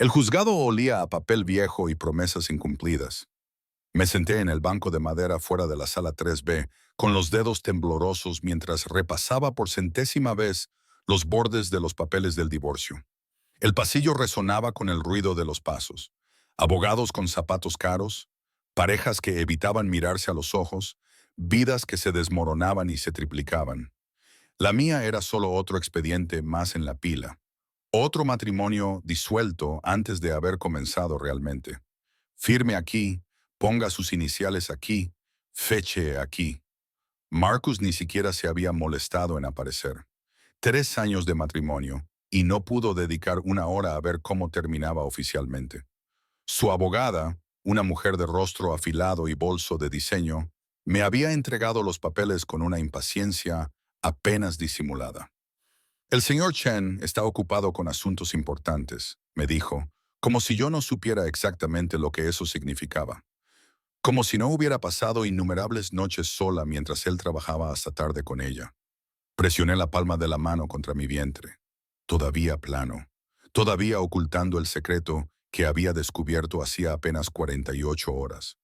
El juzgado olía a papel viejo y promesas incumplidas. Me senté en el banco de madera fuera de la sala 3B, con los dedos temblorosos mientras repasaba por centésima vez los bordes de los papeles del divorcio. El pasillo resonaba con el ruido de los pasos. Abogados con zapatos caros, parejas que evitaban mirarse a los ojos, vidas que se desmoronaban y se triplicaban. La mía era solo otro expediente más en la pila. Otro matrimonio disuelto antes de haber comenzado realmente. Firme aquí, ponga sus iniciales aquí, feche aquí. Marcus ni siquiera se había molestado en aparecer. 3 años de matrimonio, y no pudo dedicar una hora a ver cómo terminaba oficialmente. Su abogada, una mujer de rostro afilado y bolso de diseño, me había entregado los papeles con una impaciencia apenas disimulada. El señor Chen está ocupado con asuntos importantes, me dijo, como si yo no supiera exactamente lo que eso significaba. Como si no hubiera pasado innumerables noches sola mientras él trabajaba hasta tarde con ella. Presioné la palma de la mano contra mi vientre. Todavía plano. Todavía ocultando el secreto que había descubierto hacía apenas 48 horas.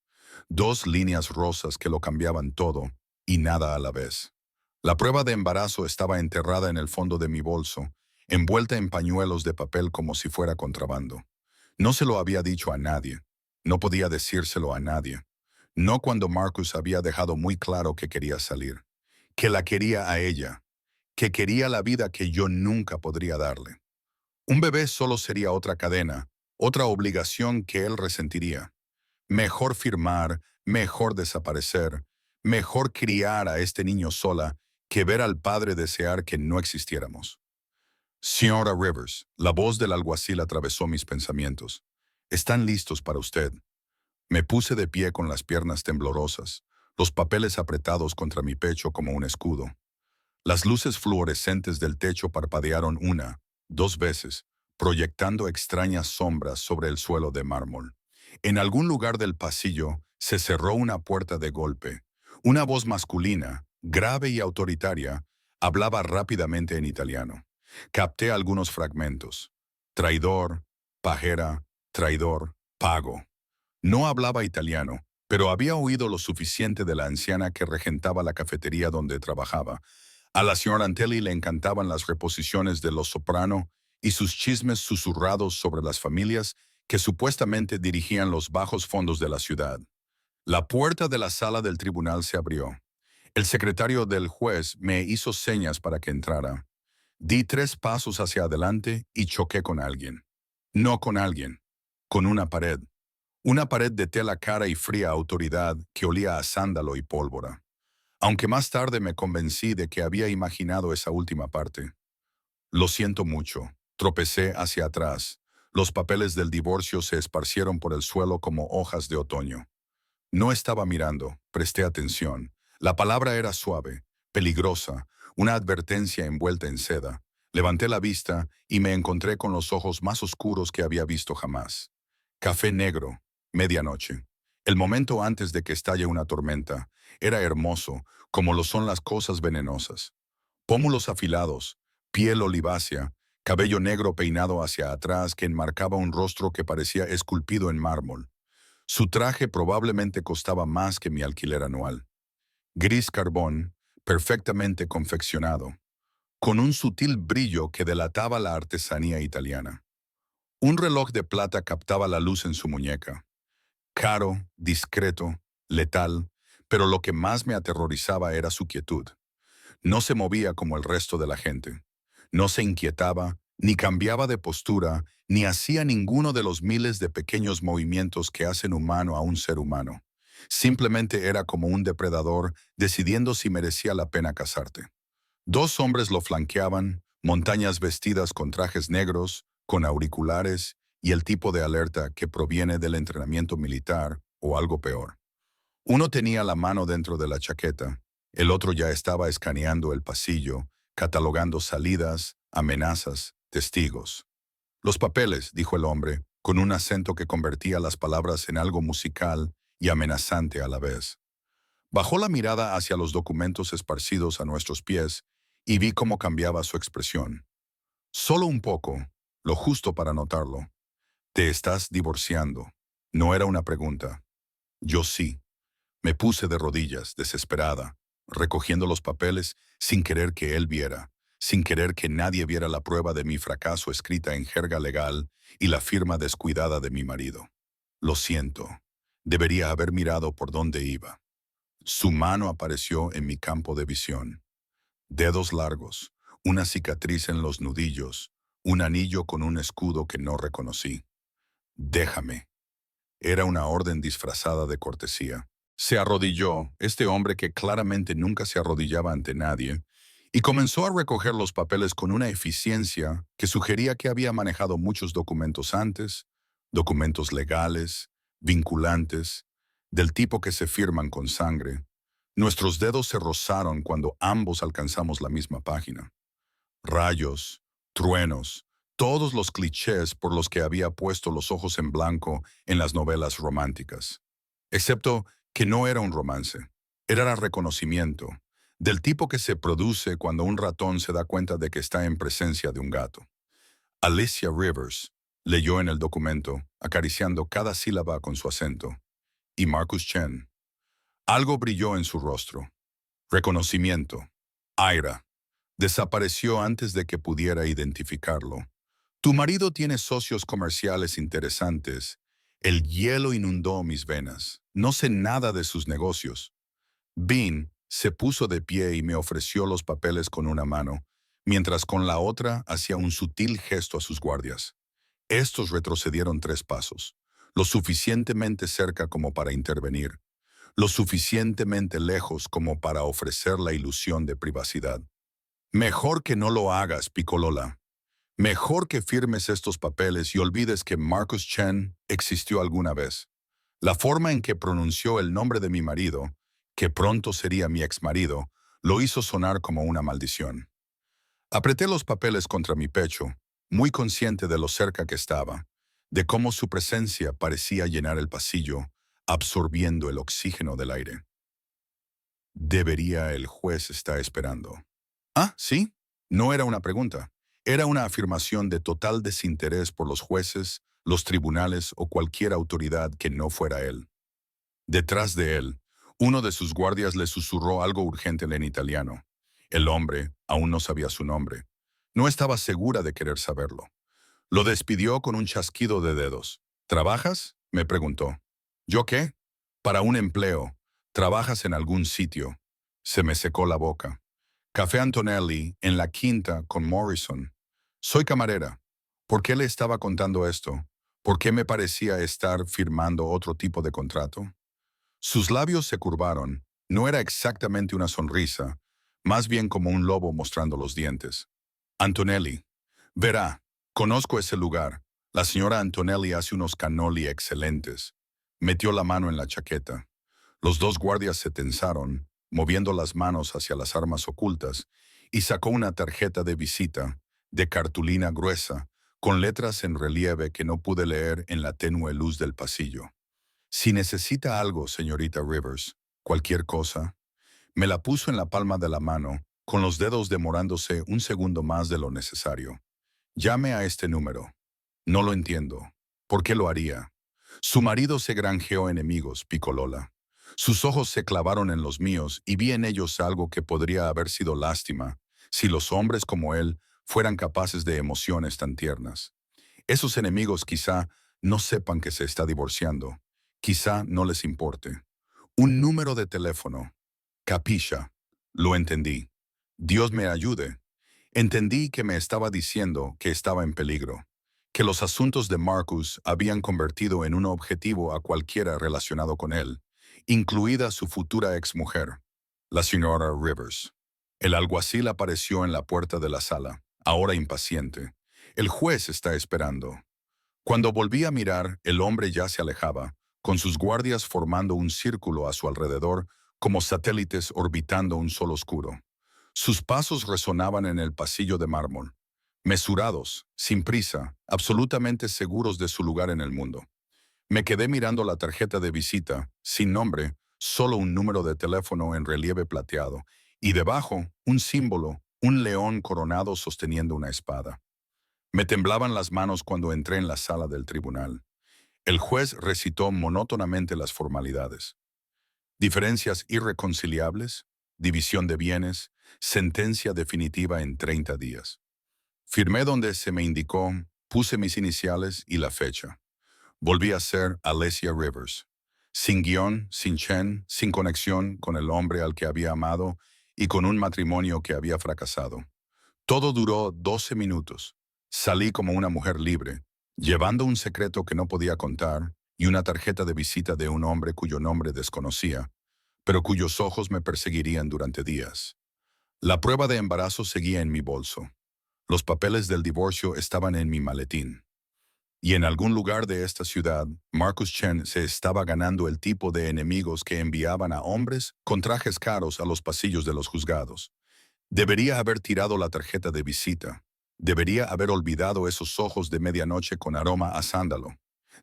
2 líneas rosas que lo cambiaban todo y nada a la vez. La prueba de embarazo estaba enterrada en el fondo de mi bolso, envuelta en pañuelos de papel como si fuera contrabando. No se lo había dicho a nadie. No podía decírselo a nadie. No cuando Marcus había dejado muy claro que quería salir. Que la quería a ella. Que quería la vida que yo nunca podría darle. Un bebé solo sería otra cadena, otra obligación que él resentiría. Mejor firmar, mejor desaparecer, mejor criar a este niño sola que ver al padre desear que no existiéramos. Señora Rivers, la voz del alguacil atravesó mis pensamientos. Están listos para usted. Me puse de pie con las piernas temblorosas, los papeles apretados contra mi pecho como un escudo. Las luces fluorescentes del techo parpadearon 1, 2 veces, proyectando extrañas sombras sobre el suelo de mármol. En algún lugar del pasillo se cerró una puerta de golpe. Una voz masculina, grave y autoritaria, hablaba rápidamente en italiano. Capté algunos fragmentos. Traidor, pajera, traidor, pago. No hablaba italiano, pero había oído lo suficiente de la anciana que regentaba la cafetería donde trabajaba. A la señora Antelli le encantaban las reposiciones de Los Soprano y sus chismes susurrados sobre las familias que supuestamente dirigían los bajos fondos de la ciudad. La puerta de la sala del tribunal se abrió. El secretario del juez me hizo señas para que entrara. Di 3 pasos hacia adelante y choqué con alguien. No con alguien, con una pared. Una pared de tela cara y fría autoridad que olía a sándalo y pólvora. Aunque más tarde me convencí de que había imaginado esa última parte. Lo siento mucho. Tropecé hacia atrás. Los papeles del divorcio se esparcieron por el suelo como hojas de otoño. No estaba mirando, presté atención. La palabra era suave, peligrosa, una advertencia envuelta en seda. Levanté la vista y me encontré con los ojos más oscuros que había visto jamás. Café negro, medianoche. El momento antes de que estalle una tormenta. Era hermoso, como lo son las cosas venenosas. Pómulos afilados, piel olivácea, cabello negro peinado hacia atrás que enmarcaba un rostro que parecía esculpido en mármol. Su traje probablemente costaba más que mi alquiler anual. Gris carbón, perfectamente confeccionado, con un sutil brillo que delataba la artesanía italiana. Un reloj de plata captaba la luz en su muñeca. Caro, discreto, letal, pero lo que más me aterrorizaba era su quietud. No se movía como el resto de la gente. No se inquietaba, ni cambiaba de postura, ni hacía ninguno de los miles de pequeños movimientos que hacen humano a un ser humano. Simplemente era como un depredador decidiendo si merecía la pena cazarte. 2 hombres lo flanqueaban, montañas vestidas con trajes negros, con auriculares y el tipo de alerta que proviene del entrenamiento militar o algo peor. Uno tenía la mano dentro de la chaqueta, el otro ya estaba escaneando el pasillo, catalogando salidas, amenazas, testigos. Los papeles, dijo el hombre, con un acento que convertía las palabras en algo musical y amenazante a la vez. Bajó la mirada hacia los documentos esparcidos a nuestros pies y vi cómo cambiaba su expresión. Solo un poco, lo justo para notarlo. Te estás divorciando. No era una pregunta. Yo sí. Me puse de rodillas, desesperada, recogiendo los papeles sin querer que él viera, sin querer que nadie viera la prueba de mi fracaso escrita en jerga legal y la firma descuidada de mi marido. Lo siento. Debería haber mirado por dónde iba. Su mano apareció en mi campo de visión. Dedos largos, una cicatriz en los nudillos, un anillo con un escudo que no reconocí. Déjame. Era una orden disfrazada de cortesía. Se arrodilló, este hombre que claramente nunca se arrodillaba ante nadie, y comenzó a recoger los papeles con una eficiencia que sugería que había manejado muchos documentos antes, documentos legales, vinculantes, del tipo que se firman con sangre. Nuestros dedos se rozaron cuando ambos alcanzamos la misma página. Rayos, truenos, todos los clichés por los que había puesto los ojos en blanco en las novelas románticas. Excepto que no era un romance, era el reconocimiento, del tipo que se produce cuando un ratón se da cuenta de que está en presencia de un gato. Alicia Rivers leyó en el documento, acariciando cada sílaba con su acento. Y Marcus Chen. Algo brilló en su rostro. Reconocimiento. Ira. Desapareció antes de que pudiera identificarlo. Tu marido tiene socios comerciales interesantes. El hielo inundó mis venas. No sé nada de sus negocios. Bean se puso de pie y me ofreció los papeles con una mano, mientras con la otra hacía un sutil gesto a sus guardias. Estos retrocedieron 3 pasos, lo suficientemente cerca como para intervenir, lo suficientemente lejos como para ofrecer la ilusión de privacidad. Mejor que no lo hagas, Picolola. Mejor que firmes estos papeles y olvides que Marcus Chen existió alguna vez. La forma en que pronunció el nombre de mi marido, que pronto sería mi exmarido, lo hizo sonar como una maldición. Apreté los papeles contra mi pecho, muy consciente de lo cerca que estaba, de cómo su presencia parecía llenar el pasillo, absorbiendo el oxígeno del aire. Debería el juez estar esperando. Ah, ¿sí? No era una pregunta. Era una afirmación de total desinterés por los jueces, los tribunales o cualquier autoridad que no fuera él. Detrás de él, uno de sus guardias le susurró algo urgente en italiano. El hombre aún no sabía su nombre. No estaba segura de querer saberlo. Lo despidió con un chasquido de dedos. ¿Trabajas?, me preguntó. ¿Yo qué? Para un empleo. ¿Trabajas en algún sitio? Se me secó la boca. Café Antonelli, en la quinta, con Morrison. Soy camarera. ¿Por qué le estaba contando esto? ¿Por qué me parecía estar firmando otro tipo de contrato? Sus labios se curvaron. No era exactamente una sonrisa, más bien como un lobo mostrando los dientes. Antonelli. Verá, conozco ese lugar. La señora Antonelli hace unos cannoli excelentes. Metió la mano en la chaqueta. Los 2 guardias se tensaron, moviendo las manos hacia las armas ocultas, y sacó una tarjeta de visita, de cartulina gruesa, con letras en relieve que no pude leer en la tenue luz del pasillo. Si necesita algo, señorita Rivers, cualquier cosa, me la puso en la palma de la mano, con los dedos demorándose un segundo más de lo necesario. Llame a este número. No lo entiendo. ¿Por qué lo haría? Su marido se granjeó enemigos, Picolola. Sus ojos se clavaron en los míos y vi en ellos algo que podría haber sido lástima, si los hombres como él fueran capaces de emociones tan tiernas. Esos enemigos quizá no sepan que se está divorciando. Quizá no les importe. Un número de teléfono. Capisha. Lo entendí. Dios me ayude. Entendí que me estaba diciendo que estaba en peligro, que los asuntos de Marcus habían convertido en un objetivo a cualquiera relacionado con él, incluida su futura exmujer, la señora Rivers. El alguacil apareció en la puerta de la sala, ahora impaciente. El juez está esperando. Cuando volví a mirar, el hombre ya se alejaba, con sus guardias formando un círculo a su alrededor como satélites orbitando un sol oscuro. Sus pasos resonaban en el pasillo de mármol, mesurados, sin prisa, absolutamente seguros de su lugar en el mundo. Me quedé mirando la tarjeta de visita, sin nombre, solo un número de teléfono en relieve plateado, y debajo un símbolo, un león coronado sosteniendo una espada. Me temblaban las manos cuando entré en la sala del tribunal. El juez recitó monótonamente las formalidades. Diferencias irreconciliables, división de bienes, sentencia definitiva en 30 días. Firmé donde se me indicó, puse mis iniciales y la fecha. Volví a ser Alessia Rivers. Sin guión, sin Chen, sin conexión con el hombre al que había amado y con un matrimonio que había fracasado. Todo duró 12 minutos. Salí como una mujer libre, llevando un secreto que no podía contar y una tarjeta de visita de un hombre cuyo nombre desconocía, pero cuyos ojos me perseguirían durante días. La prueba de embarazo seguía en mi bolso. Los papeles del divorcio estaban en mi maletín. Y en algún lugar de esta ciudad, Marcus Chen se estaba ganando el tipo de enemigos que enviaban a hombres con trajes caros a los pasillos de los juzgados. Debería haber tirado la tarjeta de visita. Debería haber olvidado esos ojos de medianoche con aroma a sándalo.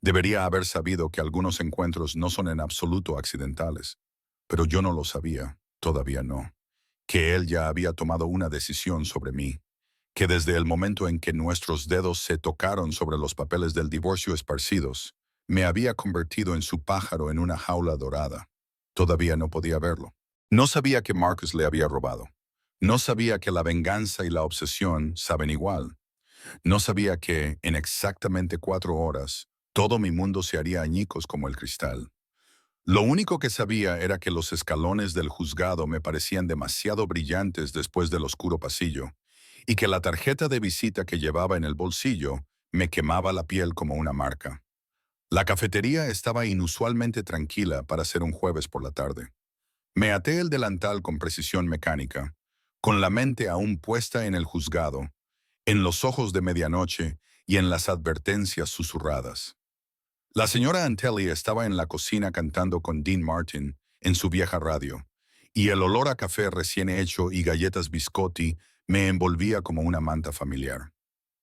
Debería haber sabido que algunos encuentros no son en absoluto accidentales. Pero yo no lo sabía, todavía no. Que él ya había tomado una decisión sobre mí. Que desde el momento en que nuestros dedos se tocaron sobre los papeles del divorcio esparcidos, me había convertido en su pájaro en una jaula dorada. Todavía no podía verlo. No sabía que Marcus le había robado. No sabía que la venganza y la obsesión saben igual. No sabía que, en exactamente 4 horas, todo mi mundo se haría añicos como el cristal. Lo único que sabía era que los escalones del juzgado me parecían demasiado brillantes después del oscuro pasillo, y que la tarjeta de visita que llevaba en el bolsillo me quemaba la piel como una marca. La cafetería estaba inusualmente tranquila para ser un jueves por la tarde. Me até el delantal con precisión mecánica, con la mente aún puesta en el juzgado, en los ojos de medianoche y en las advertencias susurradas. La señora Antelli estaba en la cocina cantando con Dean Martin en su vieja radio, y el olor a café recién hecho y galletas biscotti me envolvía como una manta familiar.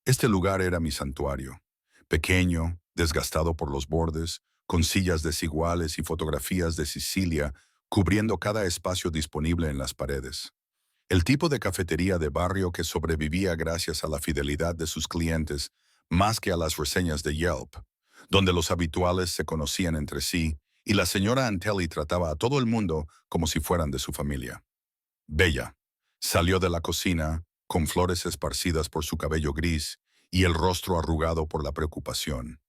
Este lugar era mi santuario, pequeño, desgastado por los bordes, con sillas desiguales y fotografías de Sicilia cubriendo cada espacio disponible en las paredes. El tipo de cafetería de barrio que sobrevivía gracias a la fidelidad de sus clientes más que a las reseñas de Yelp, donde los habituales se conocían entre sí y la señora Antelli trataba a todo el mundo como si fueran de su familia. Bella. Salió de la cocina, con flores esparcidas por su cabello gris y el rostro arrugado por la preocupación.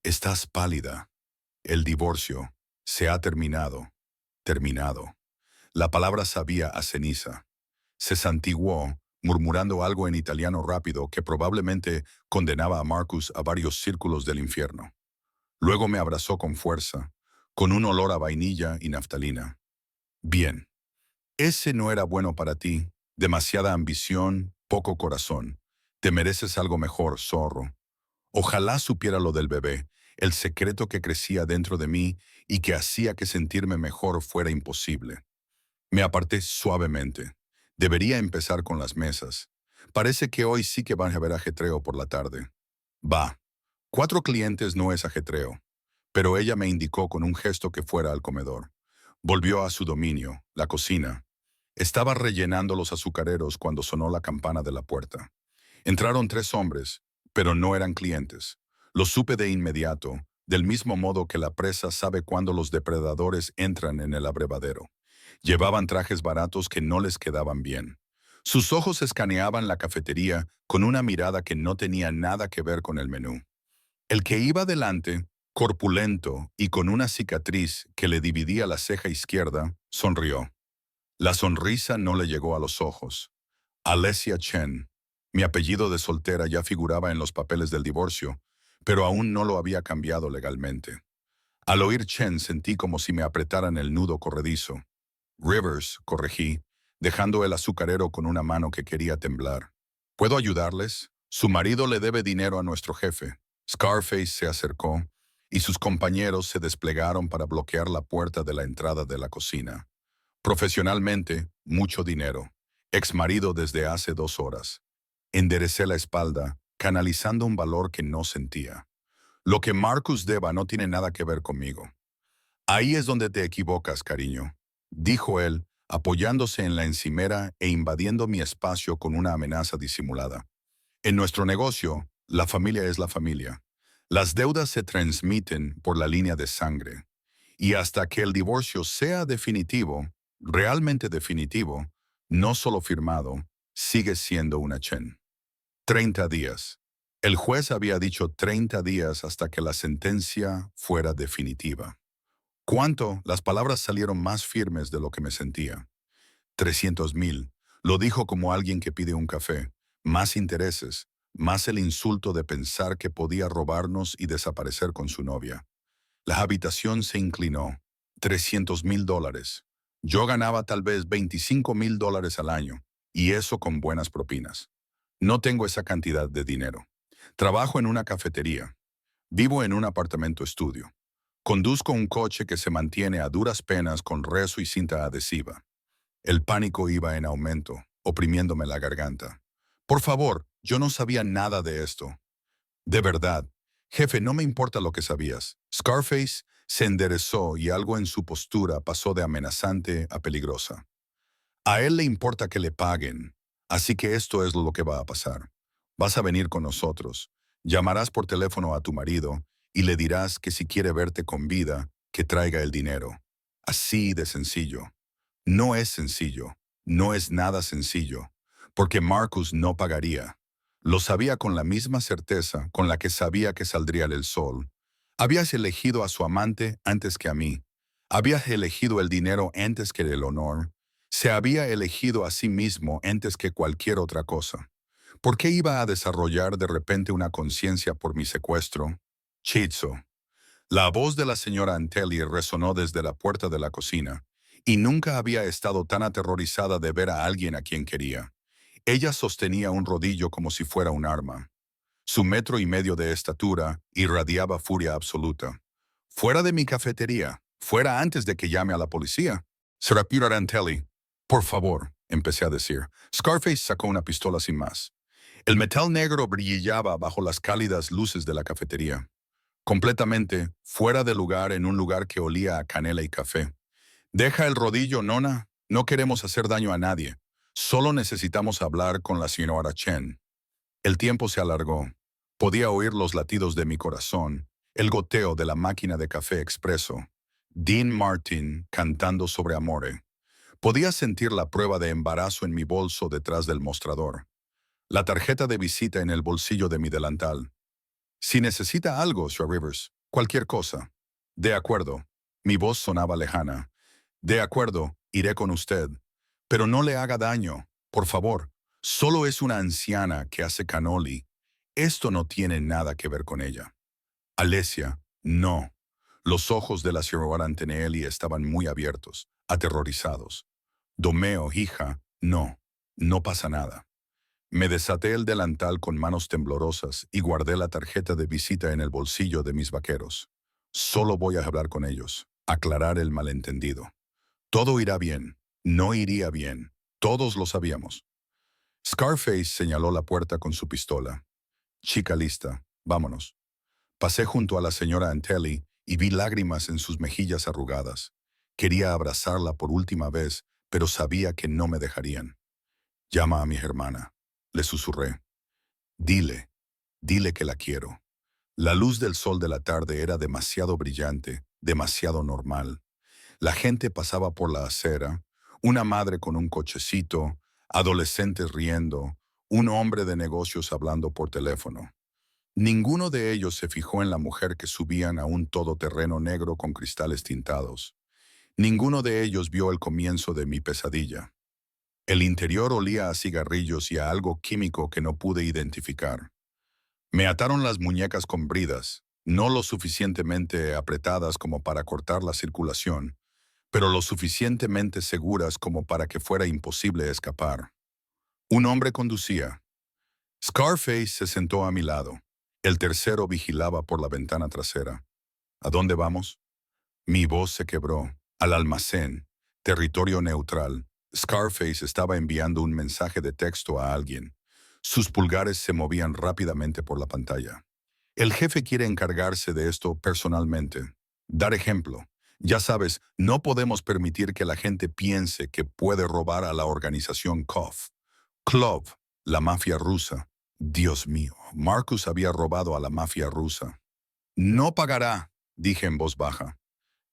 Estás pálida. El divorcio se ha terminado. Terminado. La palabra sabía a ceniza. Se santiguó, murmurando algo en italiano rápido que probablemente condenaba a Marcus a varios círculos del infierno. Luego me abrazó con fuerza, con un olor a vainilla y naftalina. Bien. Ese no era bueno para ti. Demasiada ambición, poco corazón. Te mereces algo mejor, zorro. Ojalá supiera lo del bebé, el secreto que crecía dentro de mí y que hacía que sentirme mejor fuera imposible. Me aparté suavemente. Debería empezar con las mesas. Parece que hoy sí que van a haber ajetreo por la tarde. Va. 4 clientes no es ajetreo. Pero ella me indicó con un gesto que fuera al comedor. Volvió a su dominio, la cocina. Estaba rellenando los azucareros cuando sonó la campana de la puerta. Entraron 3 hombres, pero no eran clientes. Lo supe de inmediato, del mismo modo que la presa sabe cuando los depredadores entran en el abrevadero. Llevaban trajes baratos que no les quedaban bien. Sus ojos escaneaban la cafetería con una mirada que no tenía nada que ver con el menú. El que iba delante, corpulento y con una cicatriz que le dividía la ceja izquierda, sonrió. La sonrisa no le llegó a los ojos. Alessia Chen. Mi apellido de soltera ya figuraba en los papeles del divorcio, pero aún no lo había cambiado legalmente. Al oír Chen sentí como si me apretaran el nudo corredizo. Rivers, corregí, dejando el azucarero con una mano que quería temblar. ¿Puedo ayudarles? Su marido le debe dinero a nuestro jefe. Scarface se acercó, y sus compañeros se desplegaron para bloquear la puerta de la entrada de la cocina. Profesionalmente, mucho dinero. Exmarido desde hace 2 horas. Enderecé la espalda, canalizando un valor que no sentía. Lo que Marcus deba no tiene nada que ver conmigo. Ahí es donde te equivocas, cariño, dijo él, apoyándose en la encimera e invadiendo mi espacio con una amenaza disimulada. En nuestro negocio, La familia es la familia. Las deudas se transmiten por la línea de sangre. Y hasta que el divorcio sea definitivo, realmente definitivo, no solo firmado, sigue siendo una Chen. 30 días. El juez había dicho 30 días hasta que la sentencia fuera definitiva. ¿Cuánto? Las palabras salieron más firmes de lo que me sentía. 300,000. Lo dijo como alguien que pide un café. Más intereses, más el insulto de pensar que podía robarnos y desaparecer con su novia. La habitación se inclinó. 300,000 dólares. Yo ganaba tal vez 25,000 dólares al año, y eso con buenas propinas. No tengo esa cantidad de dinero. Trabajo en una cafetería. Vivo en un apartamento estudio. Conduzco un coche que se mantiene a duras penas con rezo y cinta adhesiva. El pánico iba en aumento, oprimiéndome la garganta. Por favor, yo no sabía nada de esto. De verdad. Jefe, no me importa lo que sabías. Scarface se enderezó y algo en su postura pasó de amenazante a peligrosa. A él le importa que le paguen, así que esto es lo que va a pasar. Vas a venir con nosotros. Llamarás por teléfono a tu marido y le dirás que si quiere verte con vida, que traiga el dinero. Así de sencillo. No es sencillo, no es nada sencillo, porque Marcus no pagaría. Lo sabía con la misma certeza con la que sabía que saldría el sol. Habías elegido a su amante antes que a mí. Habías elegido el dinero antes que el honor. Se había elegido a sí mismo antes que cualquier otra cosa. ¿Por qué iba a desarrollar de repente una conciencia por mi secuestro? Chitzo. La voz de la señora Antelli resonó desde la puerta de la cocina, y nunca había estado tan aterrorizada de ver a alguien a quien quería. Ella sostenía un rodillo como si fuera un arma. Su 1,5 metros de estatura irradiaba furia absoluta. «Fuera de mi cafetería, fuera antes de que llame a la policía». «Serapira Antelli, por favor», empecé a decir. Scarface sacó una pistola sin más. El metal negro brillaba bajo las cálidas luces de la cafetería. Completamente fuera de lugar en un lugar que olía a canela y café. «Deja el rodillo, nona. No queremos hacer daño a nadie. Solo necesitamos hablar con la señora Chen». El tiempo se alargó. Podía oír los latidos de mi corazón, el goteo de la máquina de café expreso. Dean Martin cantando sobre Amore. Podía sentir la prueba de embarazo en mi bolso detrás del mostrador. La tarjeta de visita en el bolsillo de mi delantal. «Si necesita algo, Sir Rivers, cualquier cosa». «De acuerdo». Mi voz sonaba lejana. «De acuerdo, iré con usted. Pero no le haga daño, por favor. Solo es una anciana que hace cannoli. Esto no tiene nada que ver con ella». «Alesia, no». Los ojos de la señora Antonelli estaban muy abiertos, aterrorizados. «Domeo, hija, no. No pasa nada». Me desaté el delantal con manos temblorosas y guardé la tarjeta de visita en el bolsillo de mis vaqueros. Solo voy a hablar con ellos, aclarar el malentendido. Todo irá bien, no iría bien, todos lo sabíamos. Scarface señaló la puerta con su pistola. «Chica lista, vámonos». Pasé junto a la señora Antelli y vi lágrimas en sus mejillas arrugadas. Quería abrazarla por última vez, pero sabía que no me dejarían. «Llama a mi hermana», le susurré. «Dile, dile que la quiero». La luz del sol de la tarde era demasiado brillante, demasiado normal. La gente pasaba por la acera, una madre con un cochecito, adolescentes riendo, un hombre de negocios hablando por teléfono. Ninguno de ellos se fijó en la mujer que subían a un todoterreno negro con cristales tintados. Ninguno de ellos vio el comienzo de mi pesadilla. El interior olía a cigarrillos y a algo químico que no pude identificar. Me ataron las muñecas con bridas, no lo suficientemente apretadas como para cortar la circulación, pero lo suficientemente seguras como para que fuera imposible escapar. Un hombre conducía. Scarface se sentó a mi lado. El tercero vigilaba por la ventana trasera. «¿A dónde vamos?» Mi voz se quebró. «Al almacén. Territorio neutral». Scarface estaba enviando un mensaje de texto a alguien. Sus pulgares se movían rápidamente por la pantalla. «El jefe quiere encargarse de esto personalmente. Dar ejemplo. Ya sabes, no podemos permitir que la gente piense que puede robar a la organización KOF. Klov, la mafia rusa. Dios mío, Marcus había robado a la mafia rusa. No pagará, dije en voz baja.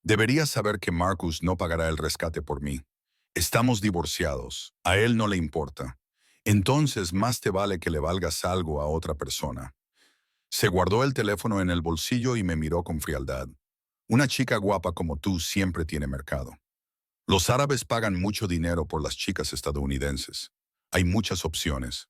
Deberías saber que Marcus no pagará el rescate por mí. Estamos divorciados. A él no le importa. Entonces más te vale que le valgas algo a otra persona. Se guardó el teléfono en el bolsillo y me miró con frialdad. Una chica guapa como tú siempre tiene mercado. Los árabes pagan mucho dinero por las chicas estadounidenses. Hay muchas opciones.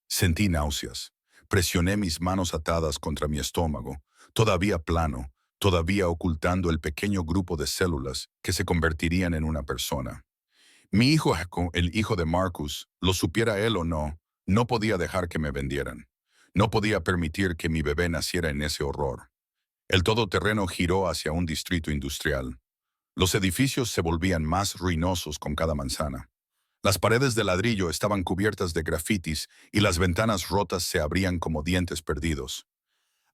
Sentí náuseas. Presioné mis manos atadas contra mi estómago, todavía plano, todavía ocultando el pequeño grupo de células que se convertirían en una persona. Mi hijo, el hijo de Marcus, lo supiera él o no, no podía dejar que me vendieran. No podía permitir que mi bebé naciera en ese horror. El todoterreno giró hacia un distrito industrial. Los edificios se volvían más ruinosos con cada manzana. Las paredes de ladrillo estaban cubiertas de grafitis y las ventanas rotas se abrían como dientes perdidos.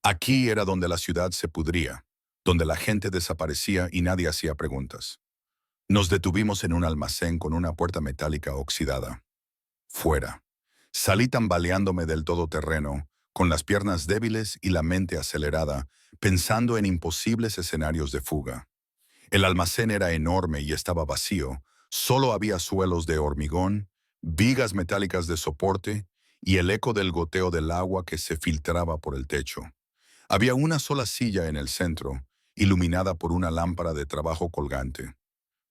Aquí era donde la ciudad se pudría, donde la gente desaparecía y nadie hacía preguntas. Nos detuvimos en un almacén con una puerta metálica oxidada. Fuera. Salí tambaleándome del todoterreno, con las piernas débiles y la mente acelerada, pensando en imposibles escenarios de fuga. El almacén era enorme y estaba vacío. Solo había suelos de hormigón, vigas metálicas de soporte y el eco del goteo del agua que se filtraba por el techo. Había una sola silla en el centro, iluminada por una lámpara de trabajo colgante.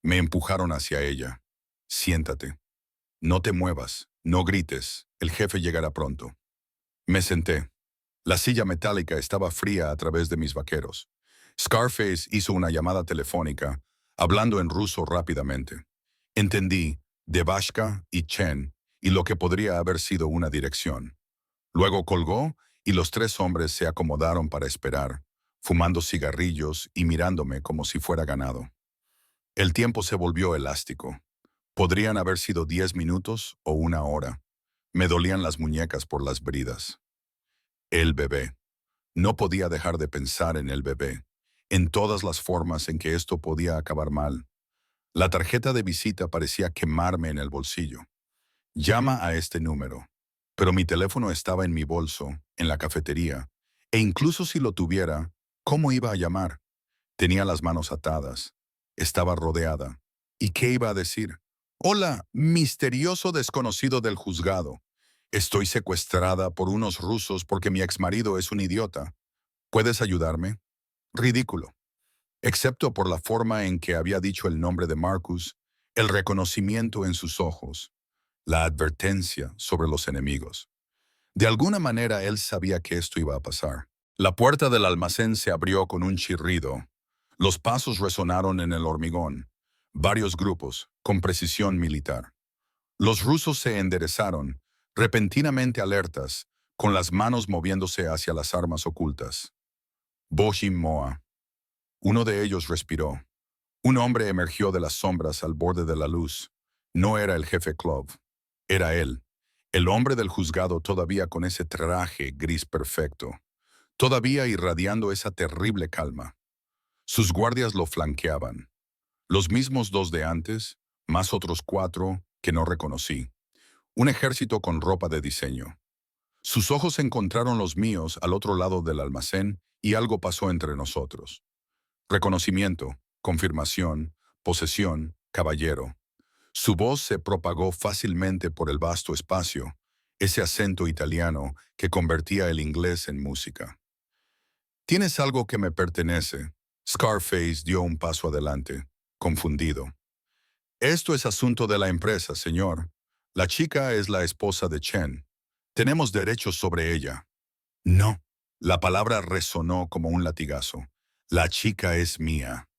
Me empujaron hacia ella. Siéntate. No te muevas, no grites, el jefe llegará pronto. Me senté. La silla metálica estaba fría a través de mis vaqueros. Scarface hizo una llamada telefónica, hablando en ruso rápidamente. Entendí Devashka y Chen y lo que podría haber sido una dirección. Luego colgó y los tres hombres se acomodaron para esperar, fumando cigarrillos y mirándome como si fuera ganado. El tiempo se volvió elástico. Podrían haber sido 10 minutos o una hora. Me dolían las muñecas por las bridas. El bebé. No podía dejar de pensar en el bebé, en todas las formas en que esto podía acabar mal. La tarjeta de visita parecía quemarme en el bolsillo. Llama a este número. Pero mi teléfono estaba en mi bolso, en la cafetería, e incluso si lo tuviera, ¿cómo iba a llamar? Tenía las manos atadas. Estaba rodeada. ¿Y qué iba a decir? Hola, misterioso desconocido del juzgado. Estoy secuestrada por unos rusos porque mi exmarido es un idiota. ¿Puedes ayudarme? Ridículo. Excepto por la forma en que había dicho el nombre de Marcus, el reconocimiento en sus ojos, la advertencia sobre los enemigos. De alguna manera él sabía que esto iba a pasar. La puerta del almacén se abrió con un chirrido. Los pasos resonaron en el hormigón. Varios grupos, con precisión militar. Los rusos se enderezaron, repentinamente alertas, con las manos moviéndose hacia las armas ocultas. Boshim Moa. Uno de ellos respiró. Un hombre emergió de las sombras al borde de la luz. No era el jefe Klov. Era él, el hombre del juzgado todavía con ese traje gris perfecto, todavía irradiando esa terrible calma. Sus guardias lo flanqueaban. Los mismos dos de antes, más otros 4 que no reconocí. Un ejército con ropa de diseño. Sus ojos encontraron los míos al otro lado del almacén y algo pasó entre nosotros. Reconocimiento, confirmación, posesión, caballero. Su voz se propagó fácilmente por el vasto espacio, ese acento italiano que convertía el inglés en música. «Tienes algo que me pertenece». Scarface dio un paso adelante, confundido. «Esto es asunto de la empresa, señor. La chica es la esposa de Chen. Tenemos derechos sobre ella». «No». La palabra resonó como un latigazo. «La chica es mía.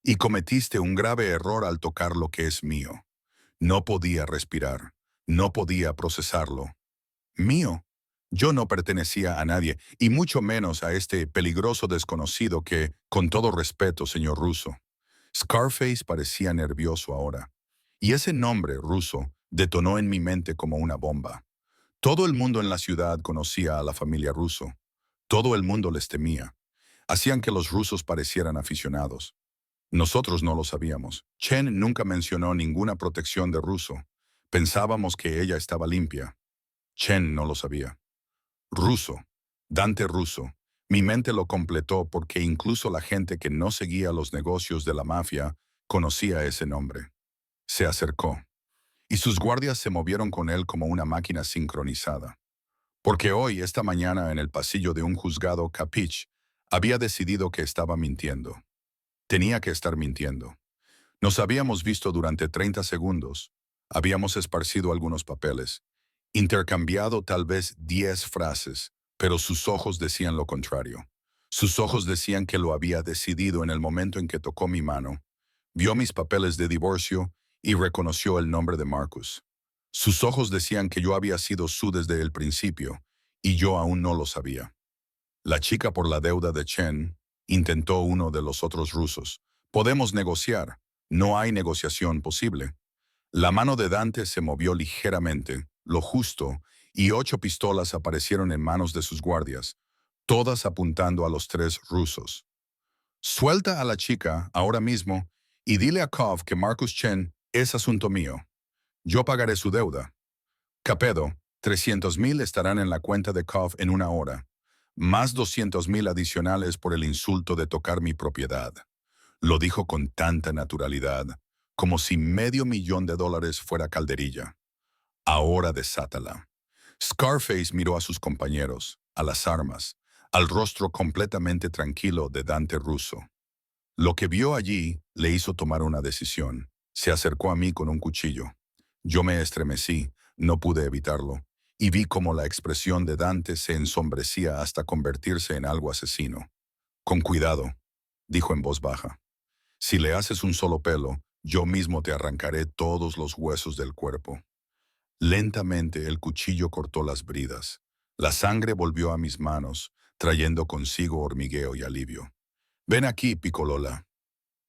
Y cometiste un grave error al tocar lo que es mío». No podía respirar. No podía procesarlo. ¿Mío? Yo no pertenecía a nadie, y mucho menos a este peligroso desconocido que, con todo respeto, señor Russo. Scarface parecía nervioso ahora. Y ese nombre, Russo, detonó en mi mente como una bomba. Todo el mundo en la ciudad conocía a la familia Russo. Todo el mundo les temía. Hacían que los rusos parecieran aficionados. Nosotros no lo sabíamos. Chen nunca mencionó ninguna protección de Russo. Pensábamos que ella estaba limpia. Chen no lo sabía. Russo. Dante Russo. Mi mente lo completó porque incluso la gente que no seguía los negocios de la mafia conocía ese nombre. Se acercó, y sus guardias se movieron con él como una máquina sincronizada. Porque hoy, esta mañana, en el pasillo de un juzgado Capich, había decidido que estaba mintiendo. Tenía que estar mintiendo. Nos habíamos visto durante 30 segundos. Habíamos esparcido algunos papeles, intercambiado tal vez 10 frases, pero sus ojos decían lo contrario. Sus ojos decían que lo había decidido en el momento en que tocó mi mano, vio mis papeles de divorcio y reconoció el nombre de Marcus. Sus ojos decían que yo había sido su desde el principio, y yo aún no lo sabía. La chica por la deuda de Chen, intentó uno de los otros rusos. Podemos negociar. No hay negociación posible. La mano de Dante se movió ligeramente, lo justo, y 8 pistolas aparecieron en manos de sus guardias, todas apuntando a los 3 rusos. Suelta a la chica ahora mismo y dile a Kov que Marcus Chen es asunto mío. Yo pagaré su deuda. Capedo, 300,000 estarán en la cuenta de Kov en una hora, más 200,000 adicionales por el insulto de tocar mi propiedad. Lo dijo con tanta naturalidad, como si $500,000 fuera calderilla. Ahora desátala. Scarface miró a sus compañeros, a las armas, al rostro completamente tranquilo de Dante Russo. Lo que vio allí le hizo tomar una decisión. Se acercó a mí con un cuchillo. Yo me estremecí, no pude evitarlo, y vi cómo la expresión de Dante se ensombrecía hasta convertirse en algo asesino. Con cuidado, dijo en voz baja. Si le haces un solo pelo, yo mismo te arrancaré todos los huesos del cuerpo. Lentamente el cuchillo cortó las bridas. La sangre volvió a mis manos, trayendo consigo hormigueo y alivio. Ven aquí, Piccolola.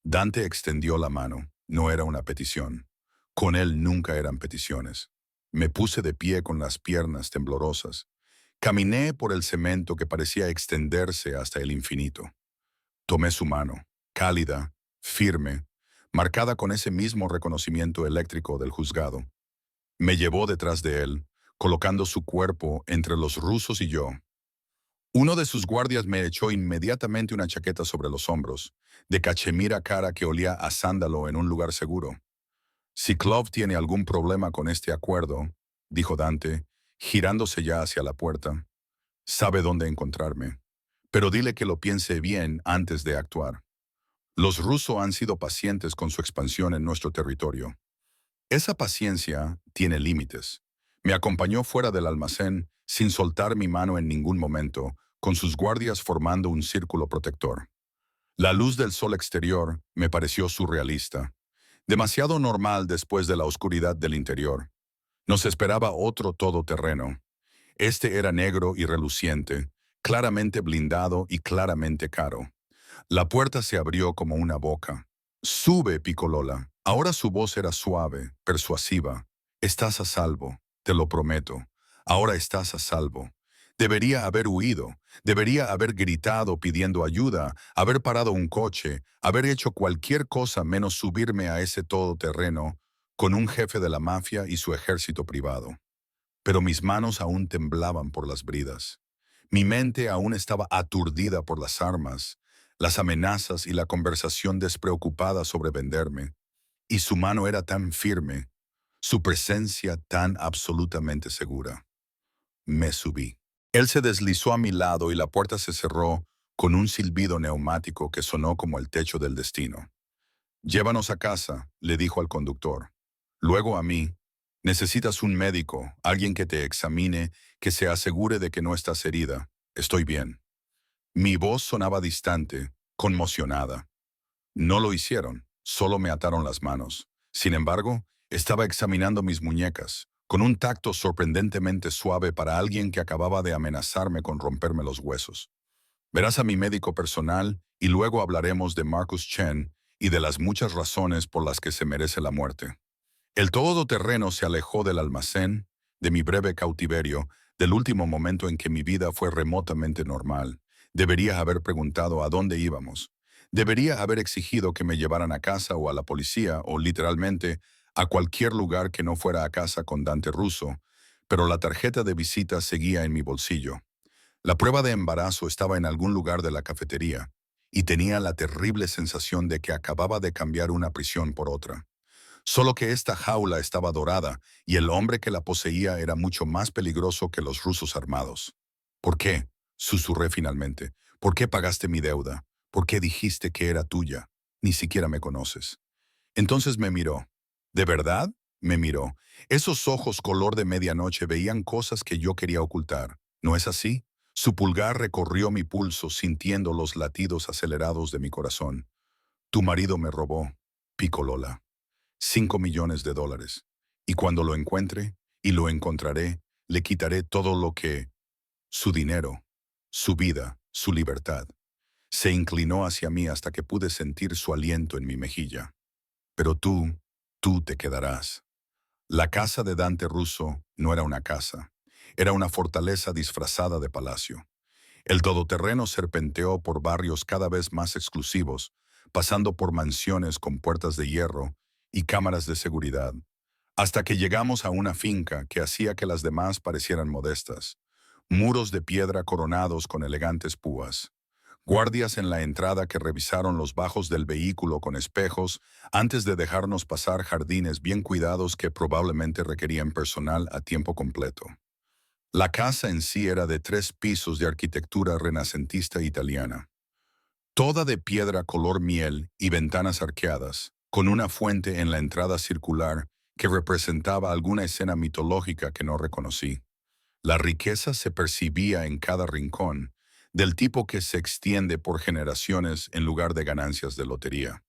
Dante extendió la mano. No era una petición. Con él nunca eran peticiones. Me puse de pie con las piernas temblorosas. Caminé por el cemento que parecía extenderse hasta el infinito. Tomé su mano, cálida, firme, marcada con ese mismo reconocimiento eléctrico del juzgado. Me llevó detrás de él, colocando su cuerpo entre los rusos y yo. Uno de sus guardias me echó inmediatamente una chaqueta sobre los hombros, de cachemira cara que olía a sándalo en un lugar seguro. Si Clove tiene algún problema con este acuerdo, dijo Dante, girándose ya hacia la puerta, sabe dónde encontrarme. Pero dile que lo piense bien antes de actuar. Los rusos han sido pacientes con su expansión en nuestro territorio. Esa paciencia tiene límites. Me acompañó fuera del almacén sin soltar mi mano en ningún momento, con sus guardias formando un círculo protector. La luz del sol exterior me pareció surrealista, demasiado normal después de la oscuridad del interior. Nos esperaba otro todoterreno. Este era negro y reluciente, claramente blindado y claramente caro. La puerta se abrió como una boca. Sube, Piccolola. Ahora su voz era suave, persuasiva. Estás a salvo, te lo prometo. Ahora estás a salvo. Debería haber huido, debería haber gritado pidiendo ayuda, haber parado un coche, haber hecho cualquier cosa menos subirme a ese todoterreno con un jefe de la mafia y su ejército privado. Pero mis manos aún temblaban por las bridas. Mi mente aún estaba aturdida por las armas, las amenazas y la conversación despreocupada sobre venderme. Y su mano era tan firme, su presencia tan absolutamente segura. Me subí. Él se deslizó a mi lado y la puerta se cerró con un silbido neumático que sonó como el techo del destino. Llévanos a casa, le dijo al conductor. Luego a mí. Necesitas un médico, alguien que te examine, que se asegure de que no estás herida. Estoy bien. Mi voz sonaba distante, conmocionada. No lo hicieron, solo me ataron las manos. Sin embargo, estaba examinando mis muñecas, con un tacto sorprendentemente suave para alguien que acababa de amenazarme con romperme los huesos. Verás a mi médico personal y luego hablaremos de Marcus Chen y de las muchas razones por las que se merece la muerte. El todoterreno se alejó del almacén, de mi breve cautiverio, del último momento en que mi vida fue remotamente normal. Debería haber preguntado a dónde íbamos. Debería haber exigido que me llevaran a casa o a la policía o, literalmente, a cualquier lugar que no fuera a casa con Dante Russo, pero la tarjeta de visita seguía en mi bolsillo. La prueba de embarazo estaba en algún lugar de la cafetería, y tenía la terrible sensación de que acababa de cambiar una prisión por otra. Solo que esta jaula estaba dorada y el hombre que la poseía era mucho más peligroso que los rusos armados. ¿Por qué?, susurré finalmente. ¿Por qué pagaste mi deuda? ¿Por qué dijiste que era tuya? Ni siquiera me conoces. Entonces me miró. ¿De verdad? Me miró. Esos ojos color de medianoche veían cosas que yo quería ocultar. ¿No es así? Su pulgar recorrió mi pulso sintiendo los latidos acelerados de mi corazón. Tu marido me robó, Picolola. 5 millones de dólares. Y cuando lo encuentre, y lo encontraré, le quitaré todo lo que... Su dinero, su vida, su libertad. Se inclinó hacia mí hasta que pude sentir su aliento en mi mejilla. Pero tú te quedarás. La casa de Dante Russo no era una casa. Era una fortaleza disfrazada de palacio. El todoterreno serpenteó por barrios cada vez más exclusivos, pasando por mansiones con puertas de hierro y cámaras de seguridad, hasta que llegamos a una finca que hacía que las demás parecieran modestas. Muros de piedra coronados con elegantes púas. Guardias en la entrada que revisaron los bajos del vehículo con espejos antes de dejarnos pasar jardines bien cuidados que probablemente requerían personal a tiempo completo. La casa en sí era de 3 pisos de arquitectura renacentista italiana, toda de piedra color miel y ventanas arqueadas, con una fuente en la entrada circular que representaba alguna escena mitológica que no reconocí. La riqueza se percibía en cada rincón, del tipo que se extiende por generaciones en lugar de ganancias de lotería.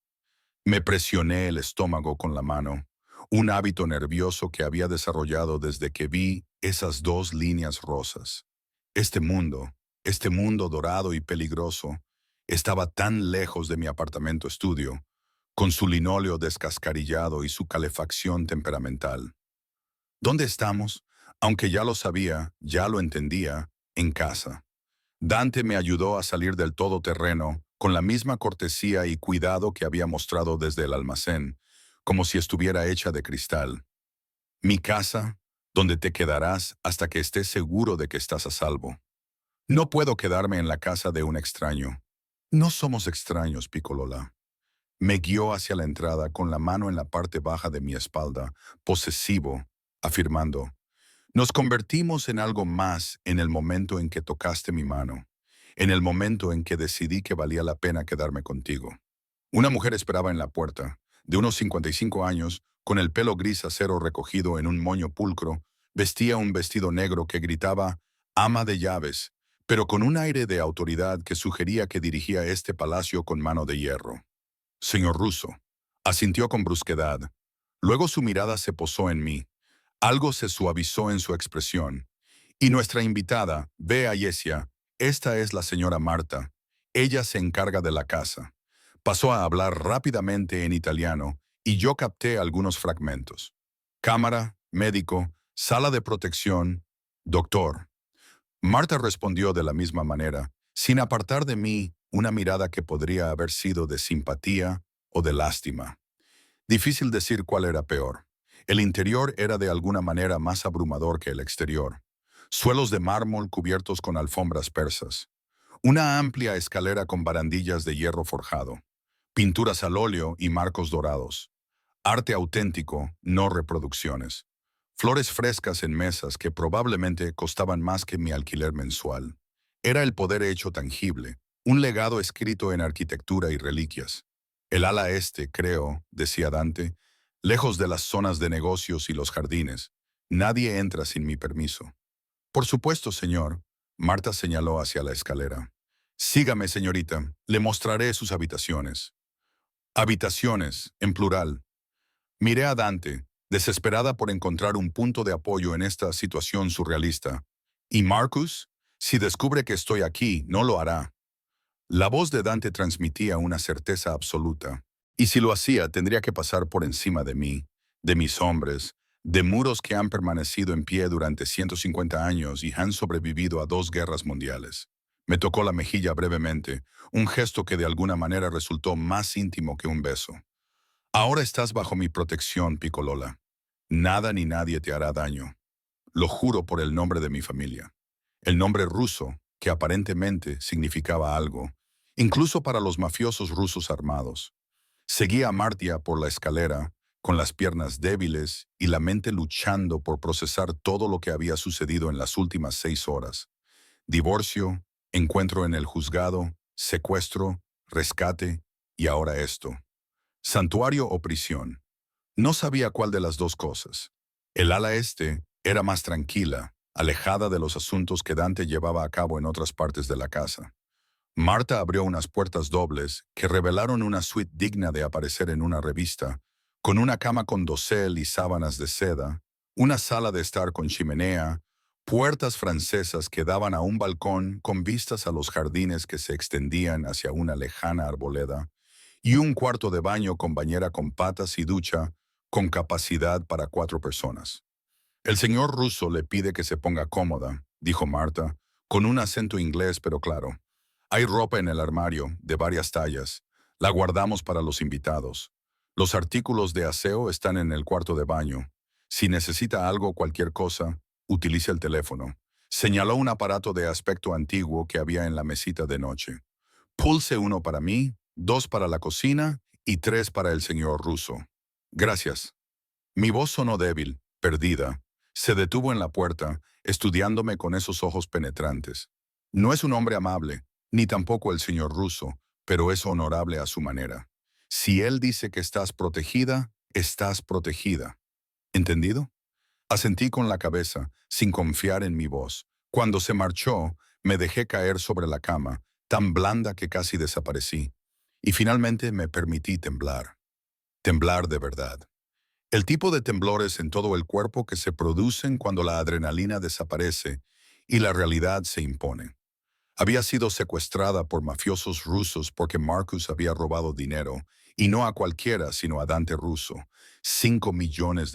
Me presioné el estómago con la mano, un hábito nervioso que había desarrollado desde que vi esas 2 líneas rosas. Este mundo dorado y peligroso, estaba tan lejos de mi apartamento estudio, con su linóleo descascarillado y su calefacción temperamental. ¿Dónde estamos? Aunque ya lo sabía, ya lo entendía, en casa. Dante me ayudó a salir del todoterreno con la misma cortesía y cuidado que había mostrado desde el almacén, como si estuviera hecha de cristal. Mi casa, donde te quedarás hasta que estés seguro de que estás a salvo. No puedo quedarme en la casa de un extraño. No somos extraños, Piccolola. Me guió hacia la entrada con la mano en la parte baja de mi espalda, posesivo, afirmando: nos convertimos en algo más en el momento en que tocaste mi mano, en el momento en que decidí que valía la pena quedarme contigo. Una mujer esperaba en la puerta, de unos 55 años, con el pelo gris acero recogido en un moño pulcro, vestía un vestido negro que gritaba «ama de llaves», pero con un aire de autoridad que sugería que dirigía este palacio con mano de hierro. «Señor Russo», asintió con brusquedad. Luego su mirada se posó en mí. Algo se suavizó en su expresión. Y nuestra invitada, Bea Yesia, esta es la señora Marta. Ella se encarga de la casa. Pasó a hablar rápidamente en italiano y yo capté algunos fragmentos. Cámara, médico, sala de protección, doctor. Marta respondió de la misma manera, sin apartar de mí una mirada que podría haber sido de simpatía o de lástima. Difícil decir cuál era peor. El interior era de alguna manera más abrumador que el exterior. Suelos de mármol cubiertos con alfombras persas. Una amplia escalera con barandillas de hierro forjado. Pinturas al óleo y marcos dorados. Arte auténtico, no reproducciones. Flores frescas en mesas que probablemente costaban más que mi alquiler mensual. Era el poder hecho tangible, un legado escrito en arquitectura y reliquias. El ala este, creo, decía Dante, lejos de las zonas de negocios y los jardines. Nadie entra sin mi permiso. Por supuesto, señor. Marta señaló hacia la escalera. Sígame, señorita. Le mostraré sus habitaciones. Habitaciones, en plural. Miré a Dante, desesperada por encontrar un punto de apoyo en esta situación surrealista. ¿Y Marcus? Si descubre que estoy aquí, no lo hará. La voz de Dante transmitía una certeza absoluta, y si lo hacía tendría que pasar por encima de mí, de mis hombres, de muros que han permanecido en pie durante 150 años y han sobrevivido a 2 guerras mundiales. Me tocó la mejilla brevemente, un gesto que de alguna manera resultó más íntimo que un beso. Ahora estás bajo mi protección, Piccolola. Nada ni nadie te hará daño. Lo juro por el nombre de mi familia. El nombre ruso que aparentemente significaba algo, incluso para los mafiosos rusos armados. Seguía a Martia por la escalera, con las piernas débiles y la mente luchando por procesar todo lo que había sucedido en las últimas 6 horas. Divorcio, encuentro en el juzgado, secuestro, rescate y ahora esto. Santuario o prisión. No sabía cuál de las dos cosas. El ala este era más tranquila, alejada de los asuntos que Dante llevaba a cabo en otras partes de la casa. Marta abrió unas puertas dobles que revelaron una suite digna de aparecer en una revista, con una cama con dosel y sábanas de seda, una sala de estar con chimenea, puertas francesas que daban a un balcón con vistas a los jardines que se extendían hacia una lejana arboleda, y un cuarto de baño con bañera con patas y ducha, con capacidad para 4 personas. El señor ruso le pide que se ponga cómoda, dijo Marta, con un acento inglés pero claro. Hay ropa en el armario, de varias tallas. La guardamos para los invitados. Los artículos de aseo están en el cuarto de baño. Si necesita algo o cualquier cosa, utilice el teléfono. Señaló un aparato de aspecto antiguo que había en la mesita de noche. Pulse 1 para mí, 2 para la cocina y 3 para el señor ruso. Gracias. Mi voz sonó débil, perdida. Se detuvo en la puerta, estudiándome con esos ojos penetrantes. No es un hombre amable, ni tampoco el señor ruso, pero es honorable a su manera. Si él dice que estás protegida, estás protegida. ¿Entendido? Asentí con la cabeza, sin confiar en mi voz. Cuando se marchó, me dejé caer sobre la cama, tan blanda que casi desaparecí. Y finalmente me permití temblar. Temblar de verdad. El tipo de temblores en todo el cuerpo que se producen cuando la adrenalina desaparece y la realidad se impone. Había sido secuestrada por mafiosos rusos porque Marcus había robado dinero, y no a cualquiera, sino a Dante Russo, $5 millones.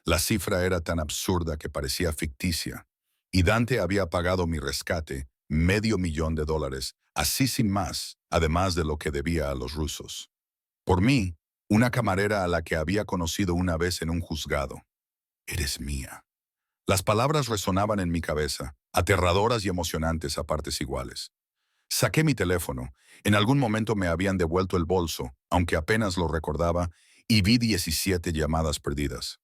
La cifra era tan absurda que parecía ficticia, y Dante había pagado mi rescate, $500,000, así sin más, además de lo que debía a los rusos. Por mí, una camarera a la que había conocido una vez en un juzgado. Eres mía. Las palabras resonaban en mi cabeza, aterradoras y emocionantes a partes iguales. Saqué mi teléfono. En algún momento me habían devuelto el bolso, aunque apenas lo recordaba, y vi 17 llamadas perdidas.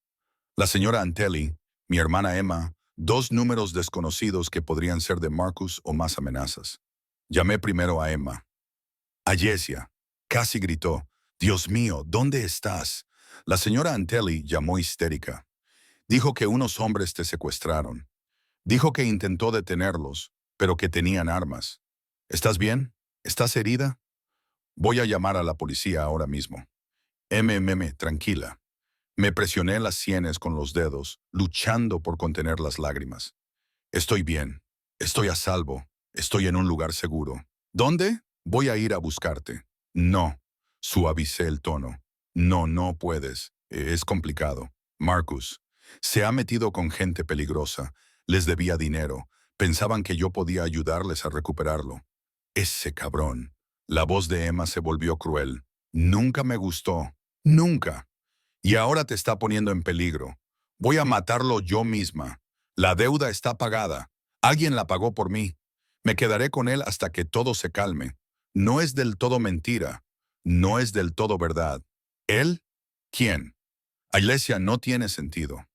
La señora Antelli, mi hermana Emma, 2 números desconocidos que podrían ser de Marcus o más amenazas. Llamé primero a Emma. Ayesia. Casi gritó. Dios mío, ¿dónde estás? La señora Antelli llamó histérica. Dijo que unos hombres te secuestraron. Dijo que intentó detenerlos, pero que tenían armas. ¿Estás bien? ¿Estás herida? Voy a llamar a la policía ahora mismo. Tranquila. Me presioné las sienes con los dedos, luchando por contener las lágrimas. Estoy bien. Estoy a salvo. Estoy en un lugar seguro. ¿Dónde? Voy a ir a buscarte. No. Suavicé el tono. No, no puedes. Es complicado. Marcus. Se ha metido con gente peligrosa. Les debía dinero. Pensaban que yo podía ayudarles a recuperarlo. Ese cabrón. La voz de Emma se volvió cruel. Nunca me gustó. Nunca. Y ahora te está poniendo en peligro. Voy a matarlo yo misma. La deuda está pagada. Alguien la pagó por mí. Me quedaré con él hasta que todo se calme. No es del todo mentira. No es del todo verdad. ¿Él? ¿Quién? Ailesia no tiene sentido.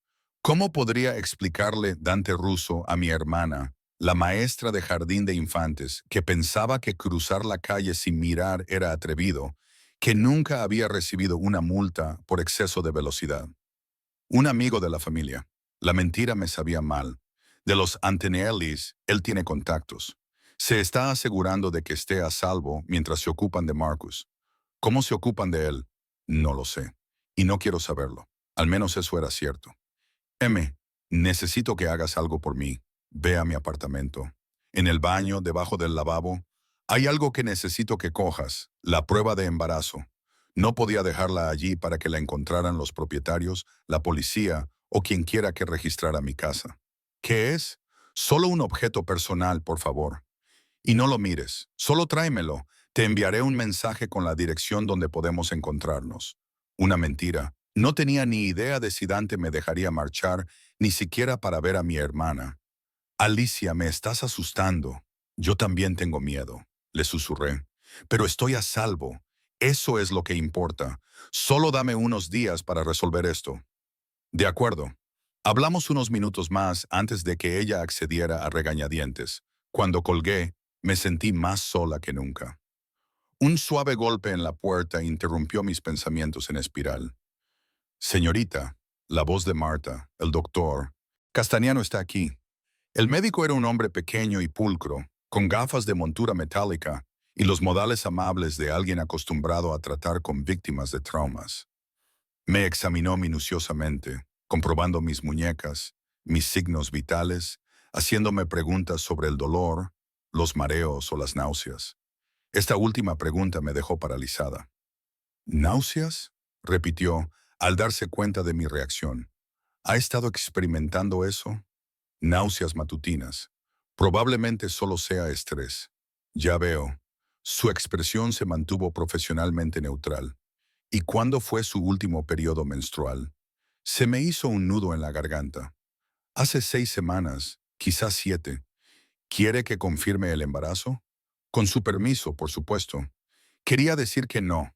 ¿Cómo podría explicarle Dante Russo a mi hermana, la maestra de jardín de infantes, que pensaba que cruzar la calle sin mirar era atrevido, que nunca había recibido una multa por exceso de velocidad? Un amigo de la familia. La mentira me sabía mal. De los Antonellis, él tiene contactos. Se está asegurando de que esté a salvo mientras se ocupan de Marcus. ¿Cómo se ocupan de él? No lo sé. Y no quiero saberlo. Al menos eso era cierto. Necesito que hagas algo por mí. Ve a mi apartamento. En el baño, debajo del lavabo, hay algo que necesito que cojas, la prueba de embarazo. No podía dejarla allí para que la encontraran los propietarios, la policía o quien quiera que registrara mi casa. ¿Qué es? Solo un objeto personal, por favor. Y no lo mires, solo tráemelo. Te enviaré un mensaje con la dirección donde podemos encontrarnos. Una mentira. No tenía ni idea de si Dante me dejaría marchar, ni siquiera para ver a mi hermana. Alicia, me estás asustando. Yo también tengo miedo, le susurré. Pero estoy a salvo. Eso es lo que importa. Solo dame unos días para resolver esto. De acuerdo. Hablamos unos minutos más antes de que ella accediera a regañadientes. Cuando colgué, me sentí más sola que nunca. Un suave golpe en la puerta interrumpió mis pensamientos en espiral. Señorita, la voz de Marta, el doctor. Castañano está aquí. El médico era un hombre pequeño y pulcro, con gafas de montura metálica y los modales amables de alguien acostumbrado a tratar con víctimas de traumas. Me examinó minuciosamente, comprobando mis muñecas, mis signos vitales, haciéndome preguntas sobre el dolor, los mareos o las náuseas. Esta última pregunta me dejó paralizada. ¿Náuseas?, repitió, al darse cuenta de mi reacción. ¿Ha estado experimentando eso? Náuseas matutinas. Probablemente solo sea estrés. Ya veo. Su expresión se mantuvo profesionalmente neutral. ¿Y cuándo fue su último periodo menstrual? Se me hizo un nudo en la garganta. Hace 6 semanas, quizás 7. ¿Quiere que confirme el embarazo? Con su permiso, por supuesto. Quería decir que no.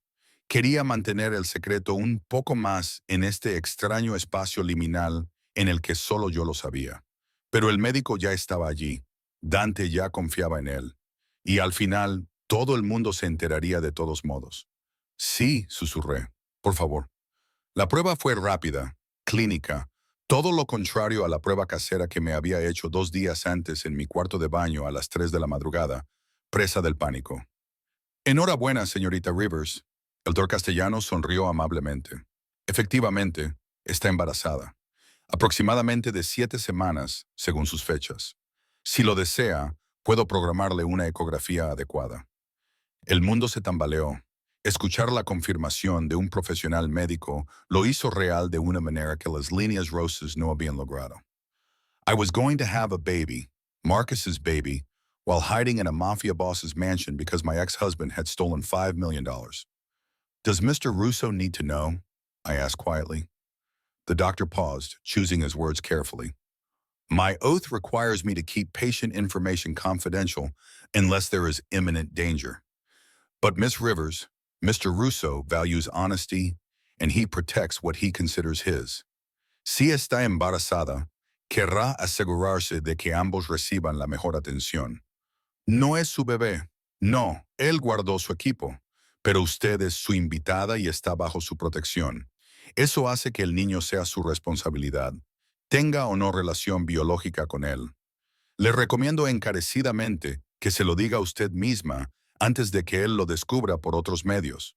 Quería mantener el secreto un poco más en este extraño espacio liminal en el que solo yo lo sabía. Pero el médico ya estaba allí. Dante ya confiaba en él. Y al final, todo el mundo se enteraría de todos modos. Sí, susurré. Por favor. La prueba fue rápida, clínica, todo lo contrario a la prueba casera que me había hecho 2 días antes en mi cuarto de baño a las 3 de la madrugada, presa del pánico. Enhorabuena, señorita Rivers. El doctor Castellano sonrió amablemente. Efectivamente, está embarazada. Aproximadamente de 7 semanas, según sus fechas. Si lo desea, puedo programarle una ecografía adecuada. El mundo se tambaleó. Escuchar la confirmación de un profesional médico lo hizo real de una manera que las líneas rosas no habían logrado. I was going to have a baby, Marcus's baby, while hiding in a mafia boss's mansion because my ex-husband had stolen $5 million. Does Mr. Russo need to know? I asked quietly. The doctor paused, choosing his words carefully. My oath requires me to keep patient information confidential unless there is imminent danger. But Miss Rivers, Mr. Russo values honesty, and he protects what he considers his. Si está embarazada, querrá asegurarse de que ambos reciban la mejor atención. No es su bebé. No, él guardó su equipo, pero usted es su invitada y está bajo su protección. Eso hace que el niño sea su responsabilidad, tenga o no relación biológica con él. Le recomiendo encarecidamente que se lo diga a usted misma antes de que él lo descubra por otros medios.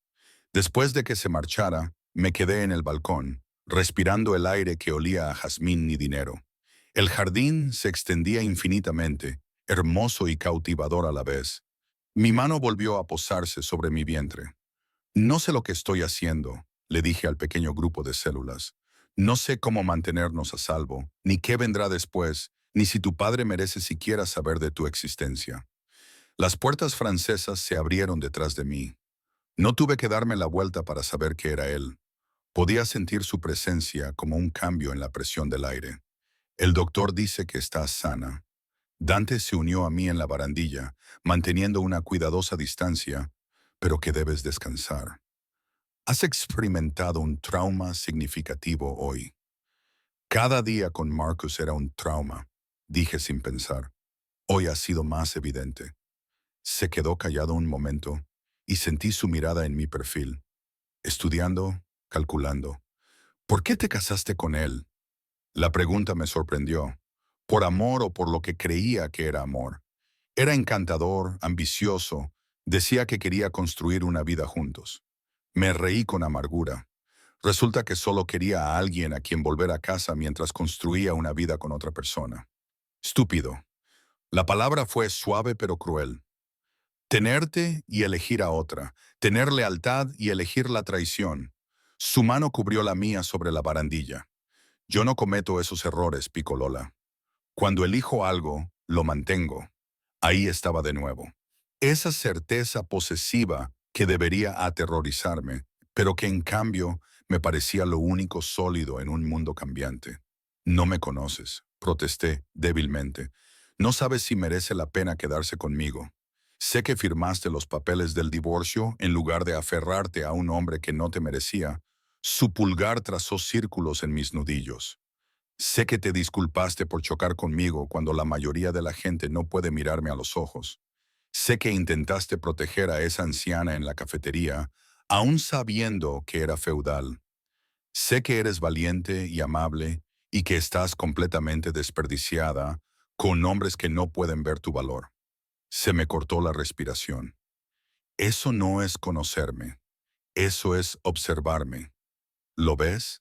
Después de que se marchara, me quedé en el balcón, respirando el aire que olía a jazmín y dinero. El jardín se extendía infinitamente, hermoso y cautivador a la vez. Mi mano volvió a posarse sobre mi vientre. No sé lo que estoy haciendo, le dije al pequeño grupo de células. No sé cómo mantenernos a salvo, ni qué vendrá después, ni si tu padre merece siquiera saber de tu existencia. Las puertas francesas se abrieron detrás de mí. No tuve que darme la vuelta para saber que era él. Podía sentir su presencia como un cambio en la presión del aire. El doctor dice que estás sana. Dante se unió a mí en la barandilla, manteniendo una cuidadosa distancia, pero que debes descansar. Has experimentado un trauma significativo hoy. Cada día con Marcus era un trauma, dije sin pensar. Hoy ha sido más evidente. Se quedó callado un momento y sentí su mirada en mi perfil, estudiando, calculando. ¿Por qué te casaste con él? La pregunta me sorprendió. ¿Por amor o por lo que creía que era amor? Era encantador, ambicioso, decía que quería construir una vida juntos. Me reí con amargura. Resulta que solo quería a alguien a quien volver a casa mientras construía una vida con otra persona. Estúpido. La palabra fue suave pero cruel. Tenerte y elegir a otra, tener lealtad y elegir la traición. Su mano cubrió la mía sobre la barandilla. Yo no cometo esos errores, Picolola. Cuando elijo algo, lo mantengo. Ahí estaba de nuevo. Esa certeza posesiva que debería aterrorizarme, pero que en cambio me parecía lo único sólido en un mundo cambiante. No me conoces, protesté débilmente. No sabes si merece la pena quedarse conmigo. Sé que firmaste los papeles del divorcio en lugar de aferrarte a un hombre que no te merecía. Su pulgar trazó círculos en mis nudillos. Sé que te disculpaste por chocar conmigo cuando la mayoría de la gente no puede mirarme a los ojos. Sé que intentaste proteger a esa anciana en la cafetería, aún sabiendo que era feudal. Sé que eres valiente y amable y que estás completamente desperdiciada con hombres que no pueden ver tu valor. Se me cortó la respiración. Eso no es conocerme, eso es observarme. ¿Lo ves?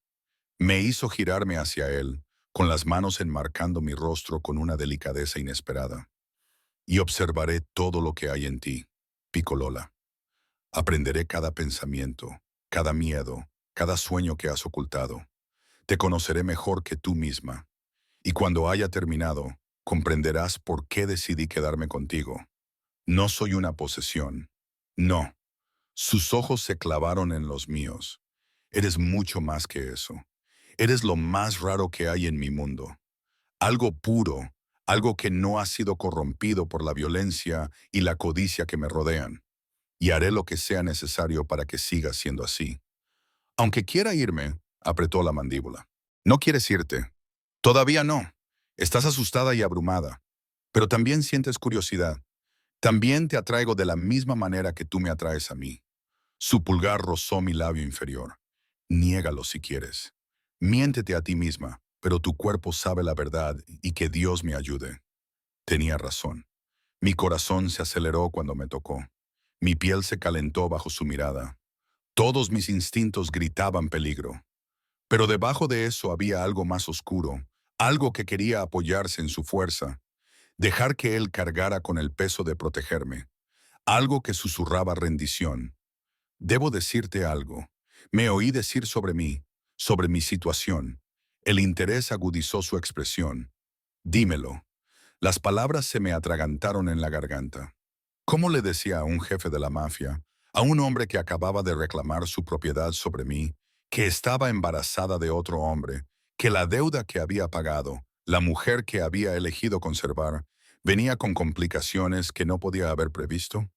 Me hizo girarme hacia él, con las manos enmarcando mi rostro con una delicadeza inesperada. Y observaré todo lo que hay en ti, Picolola. Aprenderé cada pensamiento, cada miedo, cada sueño que has ocultado. Te conoceré mejor que tú misma. Y cuando haya terminado, comprenderás por qué decidí quedarme contigo. No soy una posesión. No. Sus ojos se clavaron en los míos. Eres mucho más que eso. Eres lo más raro que hay en mi mundo. Algo puro, algo que no ha sido corrompido por la violencia y la codicia que me rodean. Y haré lo que sea necesario para que siga siendo así. Aunque quiera irme, apretó la mandíbula. No quieres irte. Todavía no. Estás asustada y abrumada. Pero también sientes curiosidad. También te atraigo de la misma manera que tú me atraes a mí. Su pulgar rozó mi labio inferior. Niégalo si quieres. Miéntete a ti misma, pero tu cuerpo sabe la verdad y que Dios me ayude. Tenía razón. Mi corazón se aceleró cuando me tocó. Mi piel se calentó bajo su mirada. Todos mis instintos gritaban peligro. Pero debajo de eso había algo más oscuro, algo que quería apoyarse en su fuerza, dejar que él cargara con el peso de protegerme, algo que susurraba rendición. Debo decirte algo. Me oí decir sobre mi situación. El interés agudizó su expresión. Dímelo. Las palabras se me atragantaron en la garganta. ¿Cómo le decía a un jefe de la mafia, a un hombre que acababa de reclamar su propiedad sobre mí, que estaba embarazada de otro hombre, que la deuda que había pagado, la mujer que había elegido conservar, venía con complicaciones que no podía haber previsto?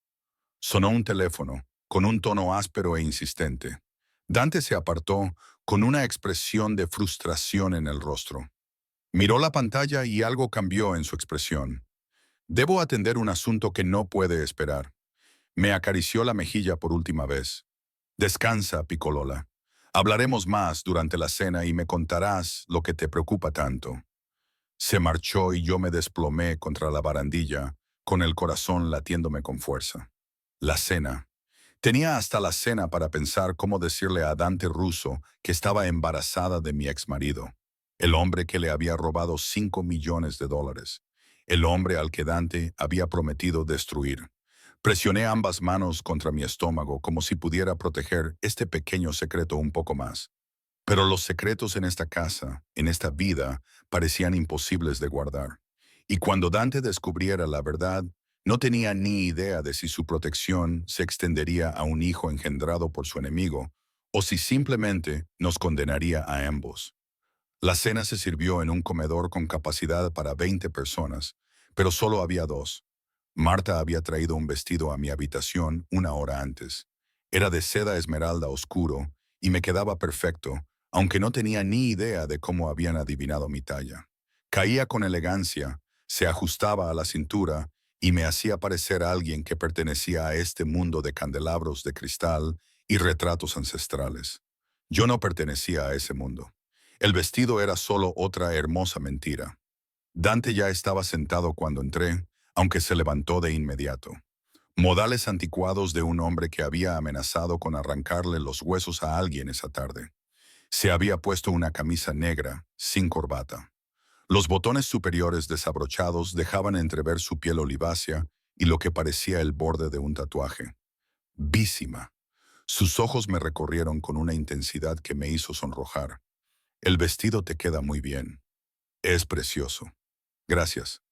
Sonó un teléfono, con un tono áspero e insistente. Dante se apartó con una expresión de frustración en el rostro. Miró la pantalla y algo cambió en su expresión. Debo atender un asunto que no puede esperar. Me acarició la mejilla por última vez. Descansa, Picolola. Hablaremos más durante la cena y me contarás lo que te preocupa tanto. Se marchó y yo me desplomé contra la barandilla, con el corazón latiéndome con fuerza. La cena. Tenía hasta la cena para pensar cómo decirle a Dante Russo que estaba embarazada de mi exmarido, el hombre que le había robado $5 millones, el hombre al que Dante había prometido destruir. Presioné ambas manos contra mi estómago como si pudiera proteger este pequeño secreto un poco más. Pero los secretos en esta casa, en esta vida, parecían imposibles de guardar. Y cuando Dante descubriera la verdad, no tenía ni idea de si su protección se extendería a un hijo engendrado por su enemigo, o si simplemente nos condenaría a ambos. La cena se sirvió en un comedor con capacidad para 20 personas, pero solo había dos. Marta había traído un vestido a mi habitación una hora antes. Era de seda esmeralda oscuro y me quedaba perfecto, aunque no tenía ni idea de cómo habían adivinado mi talla. Caía con elegancia, se ajustaba a la cintura y me hacía parecer a alguien que pertenecía a este mundo de candelabros de cristal y retratos ancestrales. Yo no pertenecía a ese mundo. El vestido era solo otra hermosa mentira. Dante ya estaba sentado cuando entré, aunque se levantó de inmediato. Modales anticuados de un hombre que había amenazado con arrancarle los huesos a alguien esa tarde. Se había puesto una camisa negra, sin corbata. Los botones superiores desabrochados dejaban entrever su piel olivácea y lo que parecía el borde de un tatuaje. Vísima. Sus ojos me recorrieron con una intensidad que me hizo sonrojar. El vestido te queda muy bien. Es precioso. Gracias.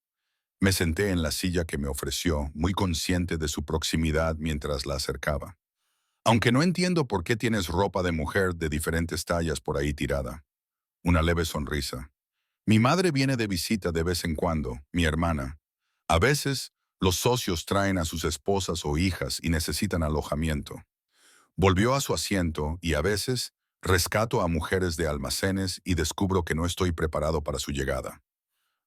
Me senté en la silla que me ofreció, muy consciente de su proximidad mientras la acercaba. Aunque no entiendo por qué tienes ropa de mujer de diferentes tallas por ahí tirada. Una leve sonrisa. Mi madre viene de visita de vez en cuando, mi hermana, A veces, los socios traen a sus esposas o hijas y necesitan alojamiento. Volvió a su asiento y a veces rescato a mujeres de almacenes y descubro que no estoy preparado para su llegada.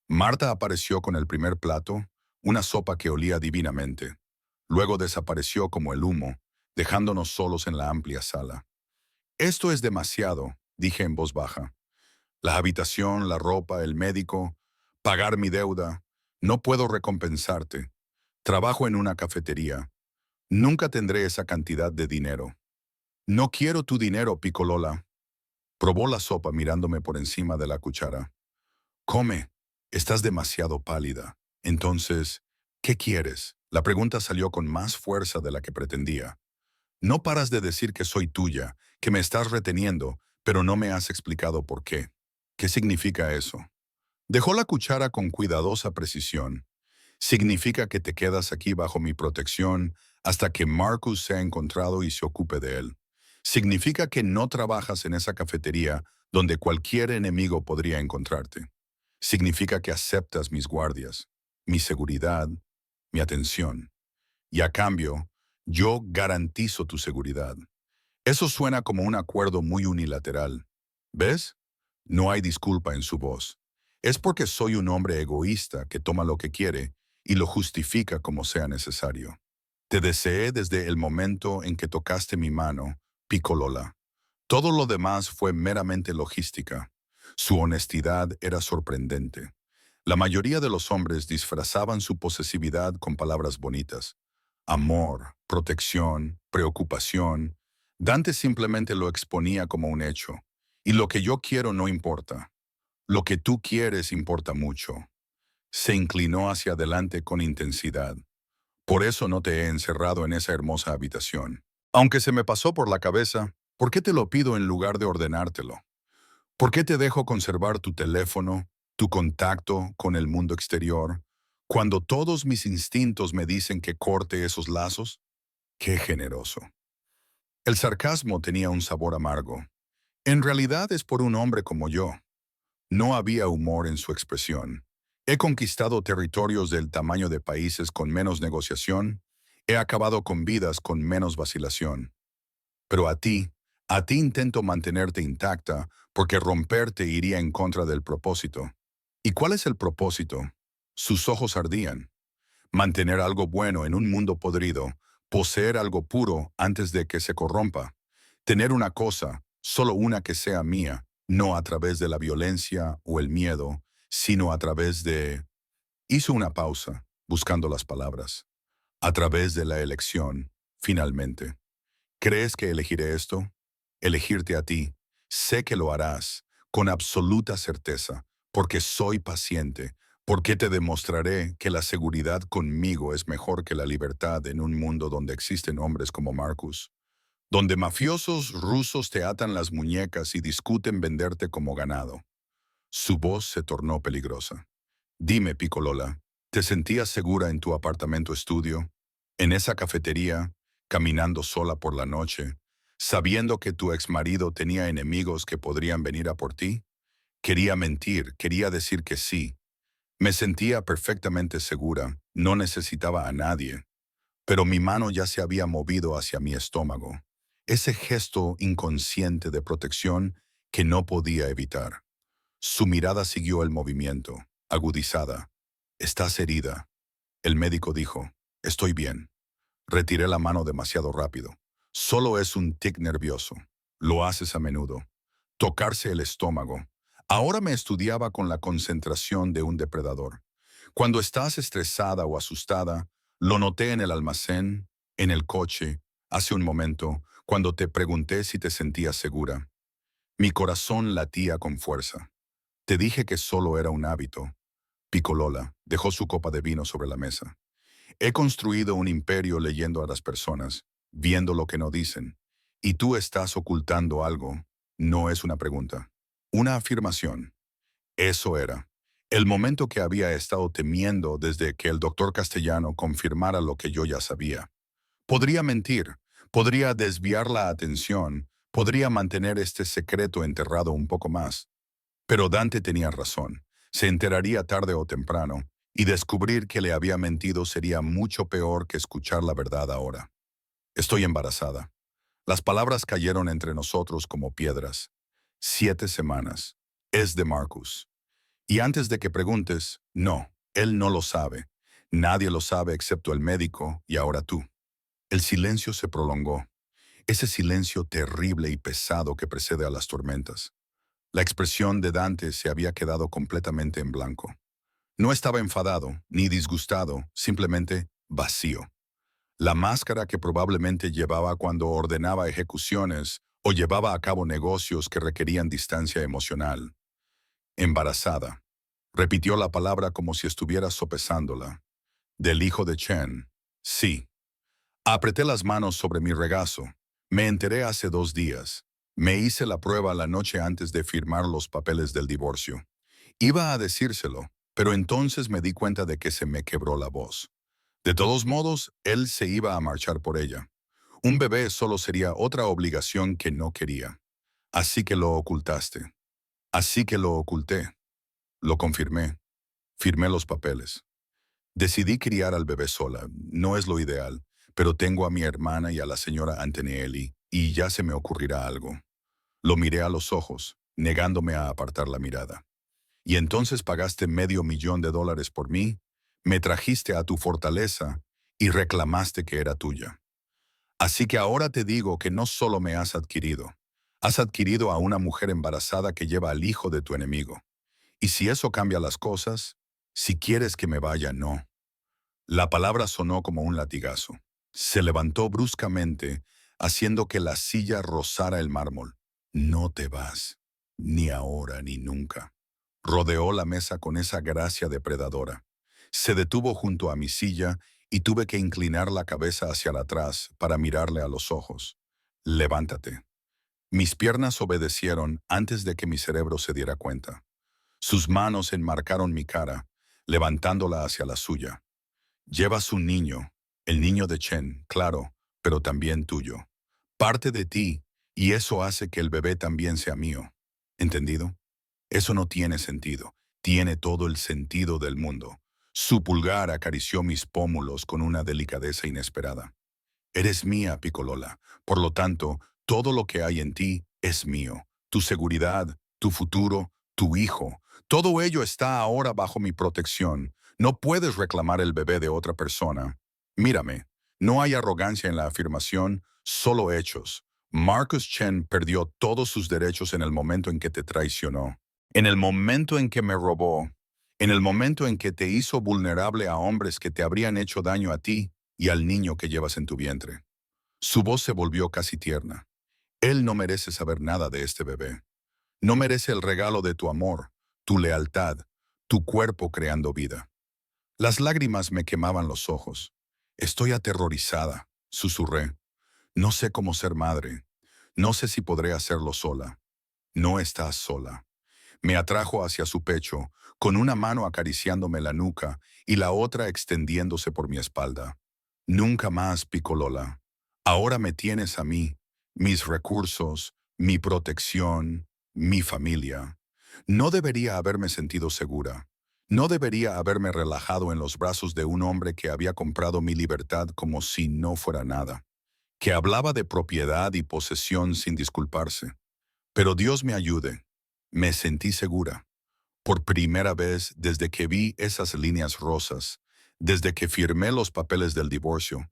Marta apareció con el primer plato, una sopa que olía divinamente. Luego desapareció como el humo, dejándonos solos en la amplia sala. Esto es demasiado, dije en voz baja. La habitación, la ropa, el médico, pagar mi deuda. No puedo recompensarte. Trabajo en una cafetería. Nunca tendré esa cantidad de dinero. No quiero tu dinero, Picolola. Probó la sopa mirándome por encima de la cuchara. Come. Estás demasiado pálida. Entonces, ¿qué quieres? La pregunta salió con más fuerza de la que pretendía. No paras de decir que soy tuya, que me estás reteniendo, pero no me has explicado por qué. ¿Qué significa eso? Dejó la cuchara con cuidadosa precisión. Significa que te quedas aquí bajo mi protección hasta que Marcus sea encontrado y se ocupe de él. Significa que no trabajas en esa cafetería donde cualquier enemigo podría encontrarte. Significa que aceptas mis guardias, mi seguridad, mi atención. Y a cambio, yo garantizo tu seguridad. Eso suena como un acuerdo muy unilateral. ¿Ves? No hay disculpa en su voz. Es porque soy un hombre egoísta que toma lo que quiere y lo justifica como sea necesario. Te deseé desde el momento en que tocaste mi mano, Picolola. Todo lo demás fue meramente logística. Su honestidad era sorprendente. La mayoría de los hombres disfrazaban su posesividad con palabras bonitas. Amor, protección, preocupación. Dante simplemente lo exponía como un hecho. Y lo que yo quiero no importa. Lo que tú quieres importa mucho. Se inclinó hacia adelante con intensidad. Por eso no te he encerrado en esa hermosa habitación. Aunque se me pasó por la cabeza, ¿por qué te lo pido en lugar de ordenártelo? ¿Por qué te dejo conservar tu teléfono, tu contacto con el mundo exterior, cuando todos mis instintos me dicen que corte esos lazos? ¡Qué generoso! El sarcasmo tenía un sabor amargo. En realidad es por un hombre como yo. No había humor en su expresión. He conquistado territorios del tamaño de países con menos negociación. He acabado con vidas con menos vacilación. Pero a ti intento mantenerte intacta porque romperte iría en contra del propósito. ¿Y cuál es el propósito? Sus ojos ardían. Mantener algo bueno en un mundo podrido, poseer algo puro antes de que se corrompa, tener una cosa, solo una que sea mía, no a través de la violencia o el miedo, sino a través de... Hizo una pausa, buscando las palabras. A través de la elección, finalmente. ¿Crees que elegiré esto? Elegirte a ti. Sé que lo harás, con absoluta certeza, porque soy paciente, porque te demostraré que la seguridad conmigo es mejor que la libertad en un mundo donde existen hombres como Marcus, donde mafiosos rusos te atan las muñecas y discuten venderte como ganado. Su voz se tornó peligrosa. Dime, Picolola, ¿te sentías segura en tu apartamento estudio? ¿En esa cafetería, caminando sola por la noche, sabiendo que tu exmarido tenía enemigos que podrían venir a por ti? Quería mentir, quería decir que sí. Me sentía perfectamente segura, no necesitaba a nadie. Pero mi mano ya se había movido hacia mi estómago. Ese gesto inconsciente de protección que no podía evitar. Su mirada siguió el movimiento, agudizada. «Estás herida». El médico dijo, «Estoy bien». Retiré la mano demasiado rápido. «Solo es un tic nervioso. Lo haces a menudo». Tocarse el estómago. Ahora me estudiaba con la concentración de un depredador. Cuando estás estresada o asustada, lo noté en el almacén, en el coche, hace un momento, cuando te pregunté si te sentías segura. Mi corazón latía con fuerza. Te dije que solo era un hábito. Picolola dejó su copa de vino sobre la mesa. He construido un imperio leyendo a las personas, viendo lo que no dicen. Y tú estás ocultando algo. No es una pregunta. Una afirmación. Eso era. El momento que había estado temiendo desde que el doctor Castellano confirmara lo que yo ya sabía. Podría mentir, podría desviar la atención, podría mantener este secreto enterrado un poco más. Pero Dante tenía razón. Se enteraría tarde o temprano, Y descubrir que le había mentido sería mucho peor que escuchar la verdad ahora. Estoy embarazada. Las palabras cayeron entre nosotros como piedras. 7 semanas. Es de Marcus. Y antes de que preguntes, no, él no lo sabe. Nadie lo sabe excepto el médico y ahora tú. El silencio se prolongó. Ese silencio terrible y pesado que precede a las tormentas. La expresión de Dante se había quedado completamente en blanco. No estaba enfadado ni disgustado, simplemente vacío. La máscara que probablemente llevaba cuando ordenaba ejecuciones o llevaba a cabo negocios que requerían distancia emocional. Embarazada. Repitió la palabra como si estuviera sopesándola. Del hijo de Chen. Sí. Apreté las manos sobre mi regazo. Me enteré hace 2 días. Me hice la prueba la noche antes de firmar los papeles del divorcio. Iba a decírselo, pero entonces me di cuenta de que se me quebró la voz. De todos modos, él se iba a marchar por ella. Un bebé solo sería otra obligación que no quería. Así que lo ocultaste. Así que lo oculté. Lo confirmé. Firmé los papeles. Decidí criar al bebé sola. No es lo ideal, pero tengo a mi hermana y a la señora Antonielli, y ya se me ocurrirá algo. Lo miré a los ojos, negándome a apartar la mirada. Y entonces pagaste $500,000 por mí, me trajiste a tu fortaleza y reclamaste que era tuya. Así que ahora te digo que no solo me has adquirido a una mujer embarazada que lleva al hijo de tu enemigo. Y si eso cambia las cosas, si quieres que me vaya, no. La palabra sonó como un latigazo. Se levantó bruscamente, haciendo que la silla rozara el mármol. No te vas, ni ahora ni nunca. Rodeó la mesa con esa gracia depredadora. Se detuvo junto a mi silla y tuve que inclinar la cabeza hacia atrás para mirarle a los ojos. Levántate. Mis piernas obedecieron antes de que mi cerebro se diera cuenta. Sus manos enmarcaron mi cara, levantándola hacia la suya. Llevas un niño, el niño de Chen, claro, pero también tuyo. Parte de ti, y eso hace que el bebé también sea mío. ¿Entendido? Eso no tiene sentido. Tiene todo el sentido del mundo. Su pulgar acarició mis pómulos con una delicadeza inesperada. Eres mía, Piccolola. Por lo tanto, todo lo que hay en ti es mío. Tu seguridad, tu futuro, tu hijo. Todo ello está ahora bajo mi protección. No puedes reclamar el bebé de otra persona. Mírame. No hay arrogancia en la afirmación, solo hechos. Marcus Chen perdió todos sus derechos en el momento en que te traicionó. En el momento en que me robó. En el momento en que te hizo vulnerable a hombres que te habrían hecho daño a ti y al niño que llevas en tu vientre. Su voz se volvió casi tierna. Él no merece saber nada de este bebé. No merece el regalo de tu amor, tu lealtad, tu cuerpo creando vida. Las lágrimas me quemaban los ojos. Estoy aterrorizada, susurré. No sé cómo ser madre. No sé si podré hacerlo sola. No estás sola. Me atrajo hacia su pecho, con una mano acariciándome la nuca y la otra extendiéndose por mi espalda. Nunca más, Piccolola. Ahora me tienes a mí, mis recursos, mi protección, mi familia. No debería haberme sentido segura. No debería haberme relajado en los brazos de un hombre que había comprado mi libertad como si no fuera nada, que hablaba de propiedad y posesión sin disculparse. Pero Dios me ayude. Me sentí segura. Por primera vez desde que vi esas líneas rosas, desde que firmé los papeles del divorcio,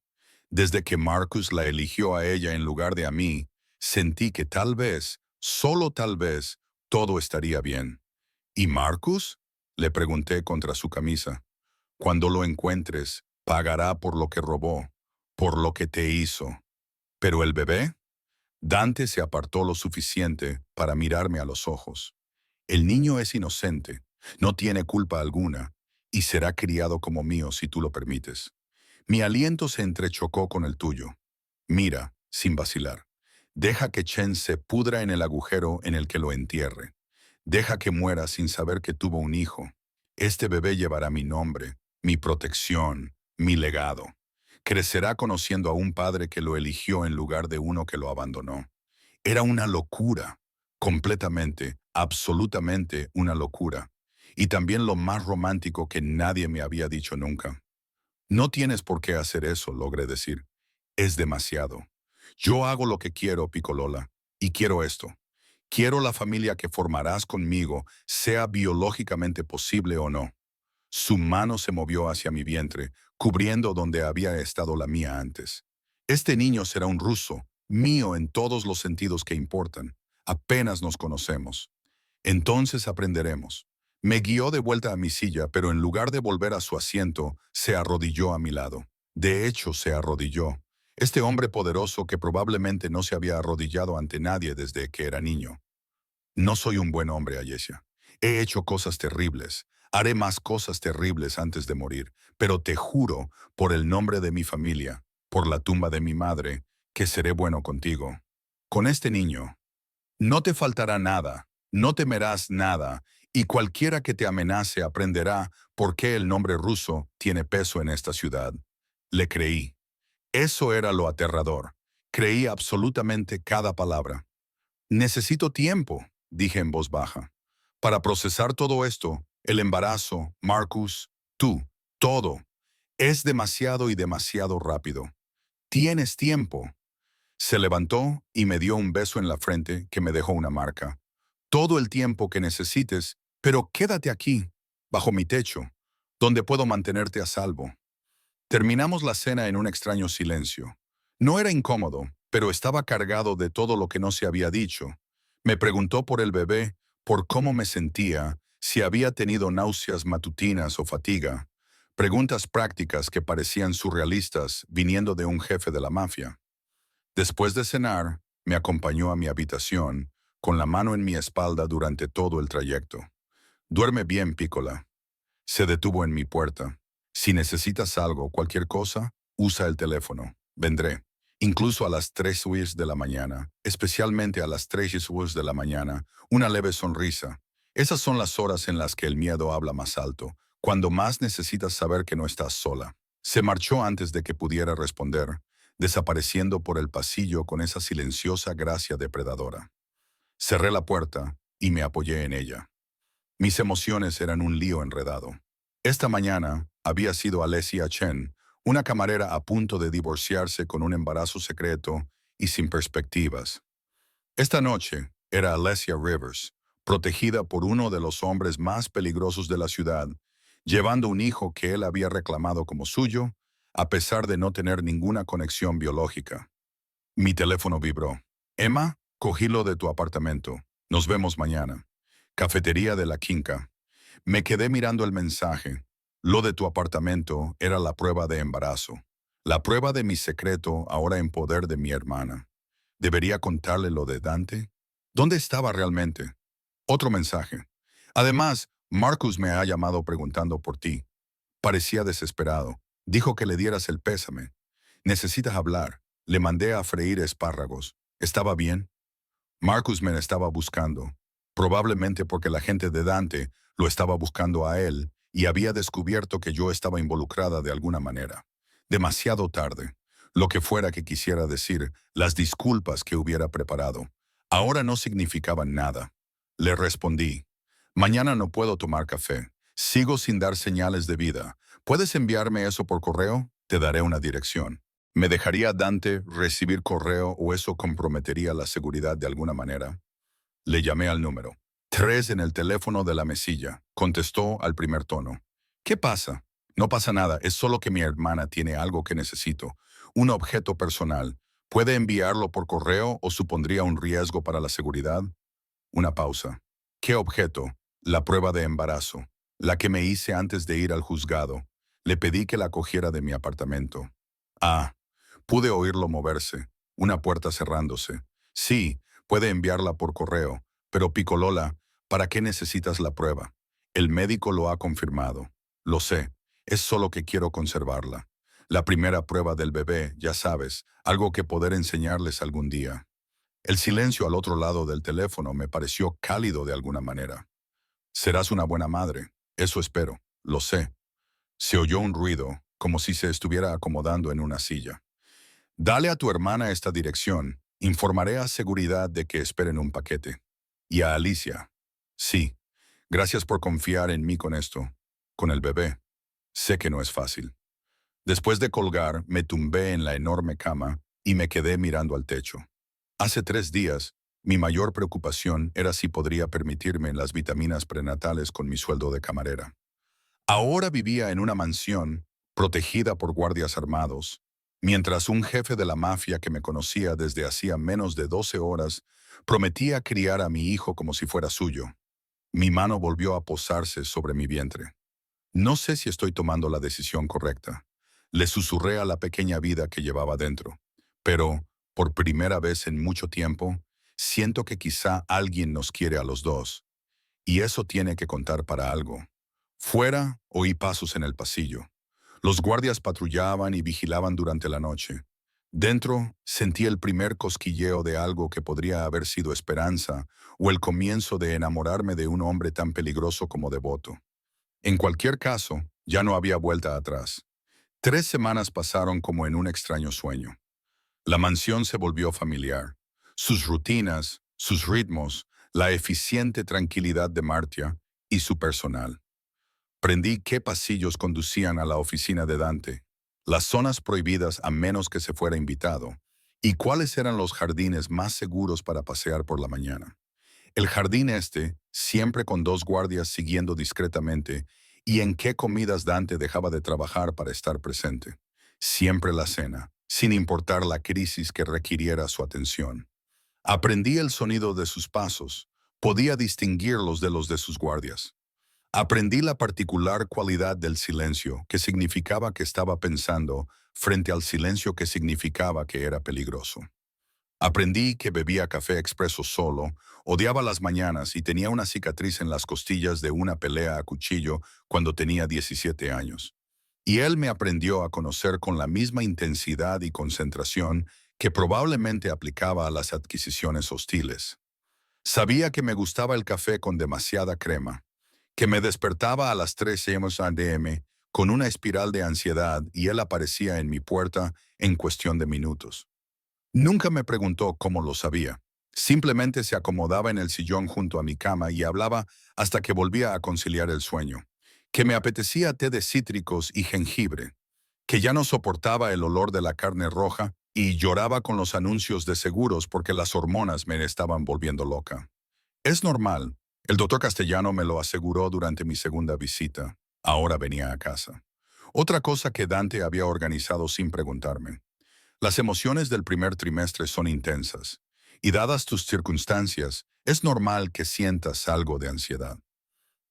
desde que Marcus la eligió a ella en lugar de a mí, sentí que tal vez, solo tal vez, todo estaría bien. ¿Y Marcus? Le pregunté contra su camisa. Cuando lo encuentres, pagará por lo que robó, por lo que te hizo. ¿Pero el bebé? Dante se apartó lo suficiente para mirarme a los ojos. El niño es inocente, no tiene culpa alguna, y será criado como mío si tú lo permites. Mi aliento se entrechocó con el tuyo. Mira, sin vacilar. Deja que Chen se pudra en el agujero en el que lo entierre. Deja que muera sin saber que tuvo un hijo. Este bebé llevará mi nombre, mi protección, mi legado. Crecerá conociendo a un padre que lo eligió en lugar de uno que lo abandonó. Era una locura, completamente, absolutamente una locura. y también lo más romántico que nadie me había dicho nunca. No tienes por qué hacer eso, logré decir. Es demasiado. Yo hago lo que quiero, Picolola, y quiero esto. Quiero la familia que formarás conmigo, sea biológicamente posible o no. Su mano se movió hacia mi vientre, cubriendo donde había estado la mía antes. Este niño será un ruso, mío en todos los sentidos que importan. Apenas nos conocemos. Entonces aprenderemos. Me guió de vuelta a mi silla, pero en lugar de volver a su asiento, se arrodilló a mi lado. De hecho, se arrodilló. Este hombre poderoso que probablemente no se había arrodillado ante nadie desde que era niño. No soy un buen hombre, Ayesia. He hecho cosas terribles. Haré más cosas terribles antes de morir, pero te juro, por el nombre de mi familia, por la tumba de mi madre, que seré bueno contigo. Con este niño, no te faltará nada, no temerás nada, y cualquiera que te amenace aprenderá por qué el nombre ruso tiene peso en esta ciudad. Le creí. Eso era lo aterrador. Creí absolutamente cada palabra. Necesito tiempo, dije en voz baja, para procesar todo esto, el embarazo, Marcus, tú, todo. Es demasiado y demasiado rápido. Tienes tiempo. Se levantó y me dio un beso en la frente que me dejó una marca. Todo el tiempo que necesites, pero quédate aquí, bajo mi techo, donde puedo mantenerte a salvo. Terminamos la cena en un extraño silencio. No era incómodo, pero estaba cargado de todo lo que no se había dicho. Me preguntó por el bebé, por cómo me sentía, si había tenido náuseas matutinas o fatiga. Preguntas prácticas que parecían surrealistas viniendo de un jefe de la mafia. Después de cenar, me acompañó a mi habitación, con la mano en mi espalda durante todo el trayecto. Duerme bien, Piccola. Se detuvo en mi puerta. Si necesitas algo, cualquier cosa, usa el teléfono. Vendré. Incluso a las 3 de la mañana, especialmente a las 3 de la mañana, una leve sonrisa. Esas son las horas en las que el miedo habla más alto, cuando más necesitas saber que no estás sola. Se marchó antes de que pudiera responder, desapareciendo por el pasillo con esa silenciosa gracia depredadora. Cerré la puerta y me apoyé en ella. Mis emociones eran un lío enredado. Esta mañana había sido Alessia Chen, una camarera a punto de divorciarse con un embarazo secreto y sin perspectivas. Esta noche era Alessia Rivers, protegida por uno de los hombres más peligrosos de la ciudad, llevando un hijo que él había reclamado como suyo, a pesar de no tener ninguna conexión biológica. Mi teléfono vibró. Emma, cogílo de tu apartamento. Nos vemos mañana. Cafetería de la Quinca. Me quedé mirando el mensaje. Lo de tu apartamento era la prueba de embarazo. La prueba de mi secreto ahora en poder de mi hermana. ¿Debería contarle lo de Dante? ¿Dónde estaba realmente? Otro mensaje. Además, Marcus me ha llamado preguntando por ti. Parecía desesperado. Dijo que le dieras el pésame. Necesitas hablar. Le mandé a freír espárragos. ¿Estaba bien? Marcus me estaba buscando, probablemente porque la gente de Dante lo estaba buscando a él y había descubierto que yo estaba involucrada de alguna manera. Demasiado tarde. Lo que fuera que quisiera decir, las disculpas que hubiera preparado, ahora no significaban nada. Le respondí, mañana no puedo tomar café. Sigo sin dar señales de vida. ¿Puedes enviarme eso por correo? Te daré una dirección. ¿Me dejaría Dante recibir correo o eso comprometería la seguridad de alguna manera? Le llamé al número. 3 en el teléfono de la mesilla. Contestó al primer tono. ¿Qué pasa? No pasa nada, es solo que mi hermana tiene algo que necesito. Un objeto personal. ¿Puede enviarlo por correo o supondría un riesgo para la seguridad? Una pausa. ¿Qué objeto? La prueba de embarazo. La que me hice antes de ir al juzgado. Le pedí que la cogiera de mi apartamento. Ah. Pude oírlo moverse, una puerta cerrándose. Sí, puede enviarla por correo, pero Picolola, ¿para qué necesitas la prueba? El médico lo ha confirmado. Lo sé, es solo que quiero conservarla. La primera prueba del bebé, ya sabes, algo que poder enseñarles algún día. El silencio al otro lado del teléfono me pareció cálido de alguna manera. Serás una buena madre, eso espero, lo sé. Se oyó un ruido, como si se estuviera acomodando en una silla. Dale a tu hermana esta dirección. Informaré a seguridad de que esperen un paquete. Y a Alicia. Sí. Gracias por confiar en mí con esto, con el bebé. Sé que no es fácil. Después de colgar, me tumbé en la enorme cama y me quedé mirando al techo. Hace 3 días, mi mayor preocupación era si podría permitirme las vitaminas prenatales con mi sueldo de camarera. Ahora vivía en una mansión, protegida por guardias armados, mientras un jefe de la mafia que me conocía desde hacía menos de 12 horas prometía criar a mi hijo como si fuera suyo. Mi mano volvió a posarse sobre mi vientre. No sé si estoy tomando la decisión correcta. Le susurré a la pequeña vida que llevaba dentro. Pero, por primera vez en mucho tiempo, siento que quizá alguien nos quiere a los dos. Y eso tiene que contar para algo. Fuera, oí pasos en el pasillo. Los guardias patrullaban y vigilaban durante la noche. Dentro, sentí el primer cosquilleo de algo que podría haber sido esperanza o el comienzo de enamorarme de un hombre tan peligroso como devoto. En cualquier caso, ya no había vuelta atrás. 3 semanas pasaron como en un extraño sueño. La mansión se volvió familiar. Sus rutinas, sus ritmos, la eficiente tranquilidad de Martia y su personal. Aprendí qué pasillos conducían a la oficina de Dante, las zonas prohibidas a menos que se fuera invitado, y cuáles eran los jardines más seguros para pasear por la mañana. El jardín este, siempre con 2 guardias siguiendo discretamente, y en qué comidas Dante dejaba de trabajar para estar presente. Siempre la cena, sin importar la crisis que requiriera su atención. Aprendí el sonido de sus pasos, podía distinguirlos de los de sus guardias. Aprendí la particular cualidad del silencio, que significaba que estaba pensando, frente al silencio que significaba que era peligroso. Aprendí que bebía café expreso solo, odiaba las mañanas y tenía una cicatriz en las costillas de una pelea a cuchillo cuando tenía 17 años. Y él me aprendió a conocer con la misma intensidad y concentración que probablemente aplicaba a las adquisiciones hostiles. Sabía que me gustaba el café con demasiada crema, que me despertaba a las 3 a.m. con una espiral de ansiedad y él aparecía en mi puerta en cuestión de minutos. Nunca me preguntó cómo lo sabía. Simplemente se acomodaba en el sillón junto a mi cama y hablaba hasta que volvía a conciliar el sueño. Que me apetecía té de cítricos y jengibre. Que ya no soportaba el olor de la carne roja y lloraba con los anuncios de seguros porque las hormonas me estaban volviendo loca. Es normal. El doctor Castellano me lo aseguró durante mi segunda visita. Ahora venía a casa. Otra cosa que Dante había organizado sin preguntarme. Las emociones del primer trimestre son intensas, y dadas tus circunstancias, es normal que sientas algo de ansiedad.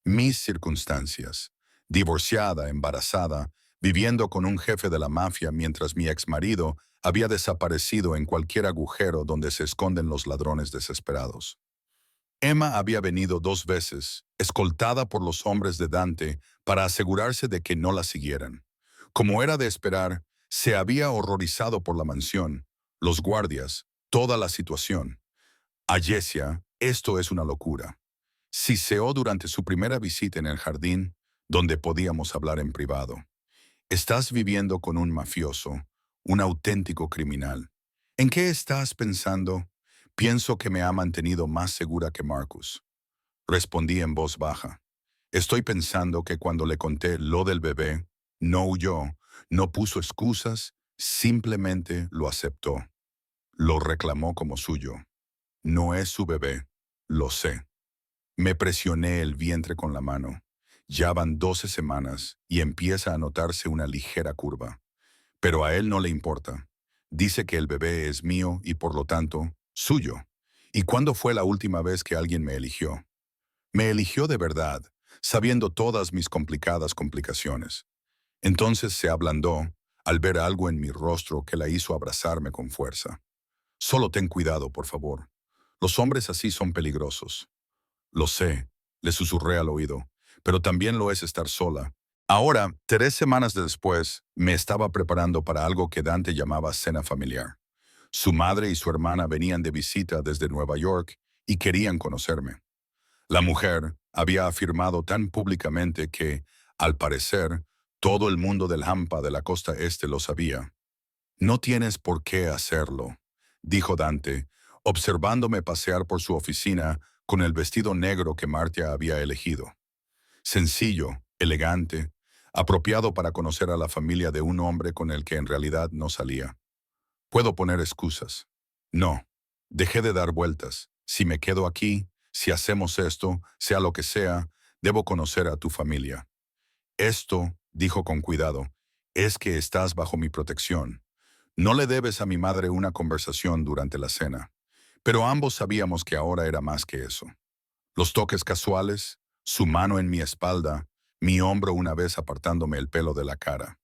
Mis circunstancias: divorciada, embarazada, viviendo con un jefe de la mafia mientras mi exmarido había desaparecido en cualquier agujero donde se esconden los ladrones desesperados. Emma había venido 2 veces, escoltada por los hombres de Dante, para asegurarse de que no la siguieran. Como era de esperar, se había horrorizado por la mansión, los guardias, toda la situación. A Jessia, esto es una locura. Siseó durante su primera visita en el jardín, donde podíamos hablar en privado. Estás viviendo con un mafioso, un auténtico criminal. ¿En qué estás pensando? Pienso que me ha mantenido más segura que Marcus. Respondí en voz baja. Estoy pensando que cuando le conté lo del bebé, no huyó, no puso excusas, simplemente lo aceptó. Lo reclamó como suyo. No es su bebé, lo sé. Me presioné el vientre con la mano. Ya van 12 semanas y empieza a notarse una ligera curva. Pero a él no le importa. Dice que el bebé es mío y por lo tanto, suyo. ¿Y cuándo fue la última vez que alguien me eligió? Me eligió de verdad, sabiendo todas mis complicadas complicaciones. Entonces se ablandó al ver algo en mi rostro que la hizo abrazarme con fuerza. Solo ten cuidado, por favor. Los hombres así son peligrosos. Lo sé, le susurré al oído, pero también lo es estar sola. Ahora, 3 semanas después, me estaba preparando para algo que Dante llamaba cena familiar. Su madre y su hermana venían de visita desde Nueva York y querían conocerme. La mujer había afirmado tan públicamente que, al parecer, todo el mundo del Hampa de la costa este lo sabía. No tienes por qué hacerlo, dijo Dante, observándome pasear por su oficina con el vestido negro que Martia había elegido. Sencillo, elegante, apropiado para conocer a la familia de un hombre con el que en realidad no salía. Puedo poner excusas. No, dejé de dar vueltas. Si me quedo aquí, si hacemos esto, sea lo que sea, debo conocer a tu familia. Esto, dijo con cuidado, es que estás bajo mi protección. No le debes a mi madre una conversación durante la cena. Pero ambos sabíamos que ahora era más que eso. Los toques casuales, su mano en mi espalda, mi hombro una vez apartándome el pelo de la cara.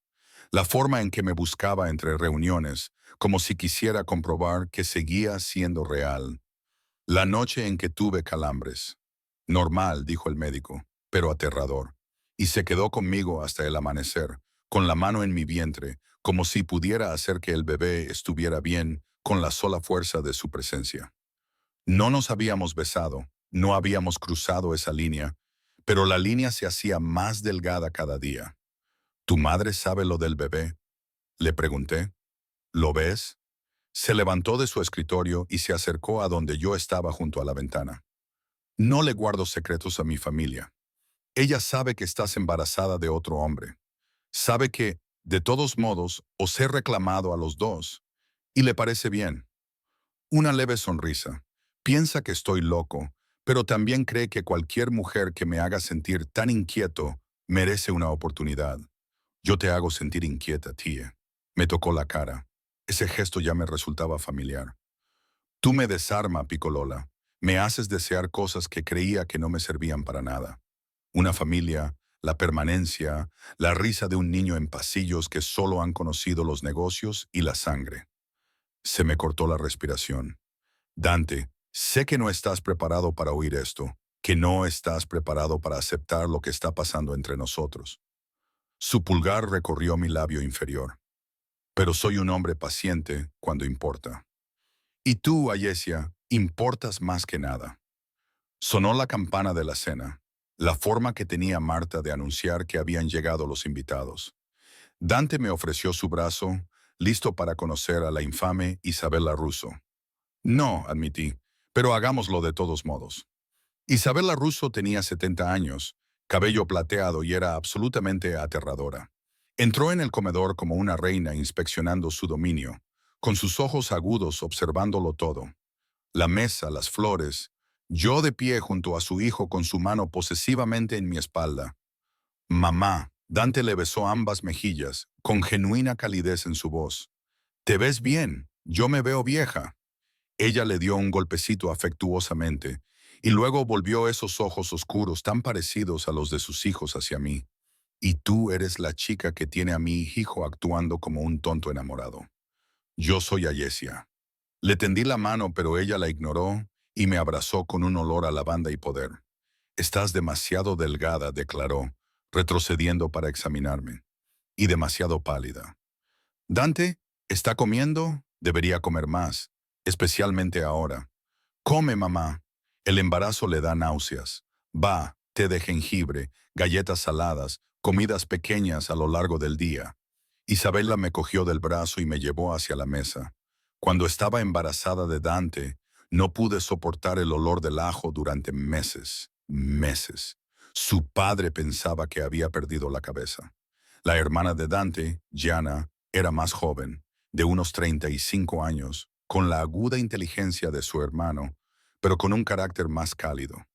La forma en que me buscaba entre reuniones, como si quisiera comprobar que seguía siendo real. La noche en que tuve calambres. Normal, dijo el médico, pero aterrador. Y se quedó conmigo hasta el amanecer, con la mano en mi vientre, como si pudiera hacer que el bebé estuviera bien con la sola fuerza de su presencia. No nos habíamos besado, no habíamos cruzado esa línea, pero la línea se hacía más delgada cada día. ¿Tu madre sabe lo del bebé?, le pregunté. ¿Lo ves? Se levantó de su escritorio y se acercó a donde yo estaba junto a la ventana. No le guardo secretos a mi familia. Ella sabe que estás embarazada de otro hombre. Sabe que, de todos modos, os he reclamado a los dos. Y le parece bien. Una leve sonrisa. Piensa que estoy loco, pero también cree que cualquier mujer que me haga sentir tan inquieto merece una oportunidad. Yo te hago sentir inquieta, tía. Me tocó la cara. Ese gesto ya me resultaba familiar. Tú me desarma, Picolola. Me haces desear cosas que creía que no me servían para nada. Una familia, la permanencia, la risa de un niño en pasillos que solo han conocido los negocios y la sangre. Se me cortó la respiración. Dante, sé que no estás preparado para oír esto, que no estás preparado para aceptar lo que está pasando entre nosotros. Su pulgar recorrió mi labio inferior. Pero soy un hombre paciente cuando importa. Y tú, Ayesia, importas más que nada. Sonó la campana de la cena, la forma que tenía Marta de anunciar que habían llegado los invitados. Dante me ofreció su brazo, listo para conocer a la infame Isabella Russo. No, admití, pero hagámoslo de todos modos. Isabella Russo tenía 70 años, cabello plateado y era absolutamente aterradora. Entró en el comedor como una reina inspeccionando su dominio, con sus ojos agudos observándolo todo. La mesa, las flores, yo de pie junto a su hijo con su mano posesivamente en mi espalda. Mamá, Dante le besó ambas mejillas, con genuina calidez en su voz. ¿Te ves bien? Yo me veo vieja. Ella le dio un golpecito afectuosamente, y luego volvió esos ojos oscuros tan parecidos a los de sus hijos hacia mí. Y tú eres la chica que tiene a mi hijo actuando como un tonto enamorado. Yo soy Ayesia. Le tendí la mano, pero ella la ignoró y me abrazó con un olor a lavanda y poder. Estás demasiado delgada, declaró, retrocediendo para examinarme. Y demasiado pálida. Dante, ¿está comiendo? Debería comer más, especialmente ahora. Come, mamá. El embarazo le da náuseas. Va, té de jengibre, galletas saladas, comidas pequeñas a lo largo del día. Isabela me cogió del brazo y me llevó hacia la mesa. Cuando estaba embarazada de Dante, no pude soportar el olor del ajo durante meses, meses. Su padre pensaba que había perdido la cabeza. La hermana de Dante, Gianna, era más joven, de unos 35 años, con la aguda inteligencia de su hermano, pero con un carácter más cálido.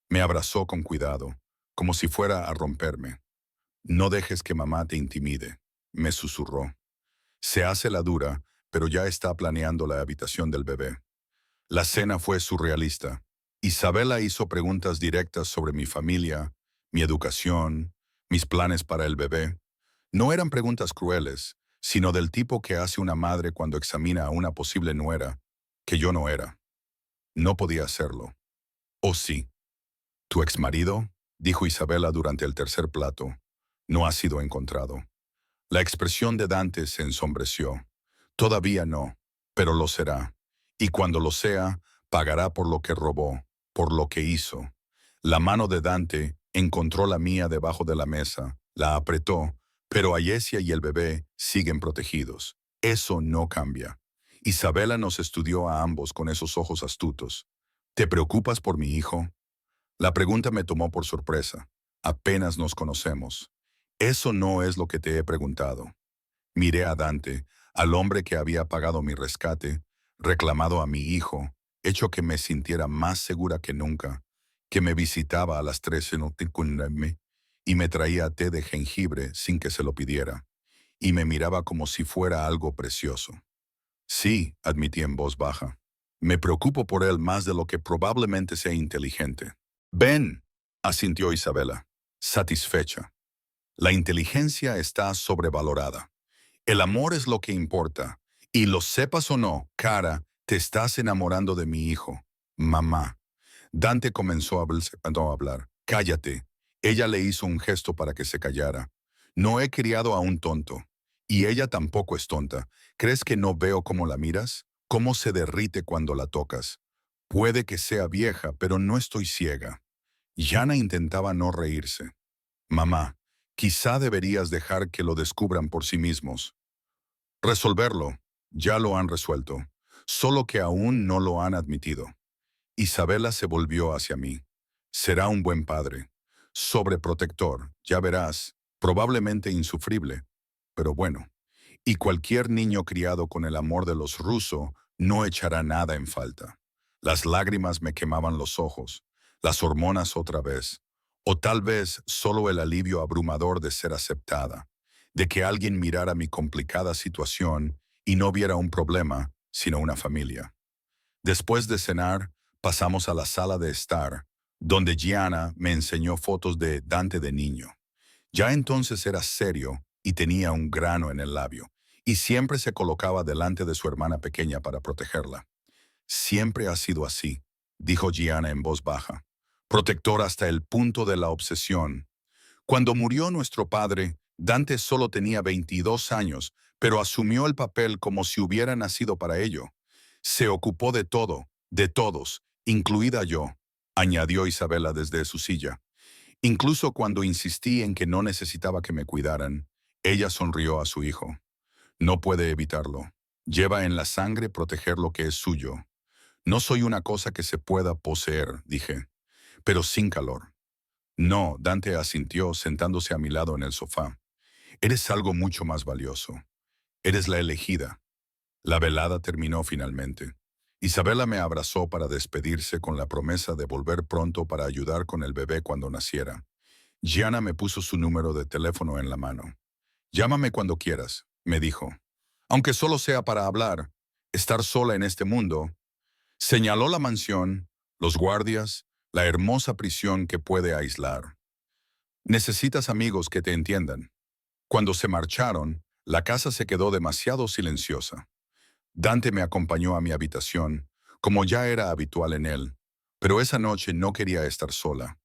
Me abrazó con cuidado, como si fuera a romperme. No dejes que mamá te intimide, me susurró. Se hace la dura, pero ya está planeando la habitación del bebé. La cena fue surrealista. Isabela hizo preguntas directas sobre mi familia, mi educación, mis planes para el bebé. No eran preguntas crueles, sino del tipo que hace una madre cuando examina a una posible nuera, que yo no era. No podía hacerlo. ¿O sí? ¿Tu exmarido?, dijo Isabela durante el tercer plato, no ha sido encontrado. La expresión de Dante se ensombreció. Todavía no, pero lo será. Y cuando lo sea, pagará por lo que robó, por lo que hizo. La mano de Dante encontró la mía debajo de la mesa, la apretó, pero Ayesia y el bebé siguen protegidos. Eso no cambia. Isabela nos estudió a ambos con esos ojos astutos. ¿Te preocupas por mi hijo? La pregunta me tomó por sorpresa. Apenas nos conocemos. Eso no es lo que te he preguntado. Miré a Dante, al hombre que había pagado mi rescate, reclamado a mi hijo, hecho que me sintiera más segura que nunca, que me visitaba a las 3 en Oticuneme y me traía té de jengibre sin que se lo pidiera, y me miraba como si fuera algo precioso. Sí, admití en voz baja. Me preocupo por él más de lo que probablemente sea inteligente. Ven, asintió Isabela, satisfecha. La inteligencia está sobrevalorada. El amor es lo que importa. Y lo sepas o no, Cara, te estás enamorando de mi hijo. Mamá. Dante comenzó a hablar. Cállate. Ella le hizo un gesto para que se callara. No he criado a un tonto. Y ella tampoco es tonta. ¿Crees que no veo cómo la miras? ¿Cómo se derrite cuando la tocas? Puede que sea vieja, pero no estoy ciega. Yana intentaba no reírse. Mamá, quizá deberías dejar que lo descubran por sí mismos. Resolverlo. Ya lo han resuelto. Solo que aún no lo han admitido. Isabela se volvió hacia mí. Será un buen padre. Sobreprotector, ya verás. Probablemente insufrible. Pero bueno. Y cualquier niño criado con el amor de los rusos no echará nada en falta. Las lágrimas me quemaban los ojos. Las hormonas otra vez. O tal vez solo el alivio abrumador de ser aceptada. De que alguien mirara mi complicada situación y no viera un problema, sino una familia. Después de cenar, pasamos a la sala de estar, donde Gianna me enseñó fotos de Dante de niño. Ya entonces era serio y tenía un grano en el labio, y siempre se colocaba delante de su hermana pequeña para protegerla. Siempre ha sido así, dijo Gianna en voz baja, protector hasta el punto de la obsesión. Cuando murió nuestro padre, Dante solo tenía 22 años, pero asumió el papel como si hubiera nacido para ello. Se ocupó de todo, de todos, incluida yo, añadió Isabela desde su silla. Incluso cuando insistí en que no necesitaba que me cuidaran, ella sonrió a su hijo. No puede evitarlo. Lleva en la sangre proteger lo que es suyo. No soy una cosa que se pueda poseer, dije, pero sin calor. No, Dante asintió sentándose a mi lado en el sofá. Eres algo mucho más valioso. Eres la elegida. La velada terminó finalmente. Isabela me abrazó para despedirse con la promesa de volver pronto para ayudar con el bebé cuando naciera. Gianna me puso su número de teléfono en la mano. Llámame cuando quieras, me dijo. Aunque solo sea para hablar, estar sola en este mundo. Señaló la mansión, los guardias, la hermosa prisión que puede aislar. Necesitas amigos que te entiendan. Cuando se marcharon, la casa se quedó demasiado silenciosa. Dante me acompañó a mi habitación, como ya era habitual en él, pero esa noche no quería estar sola.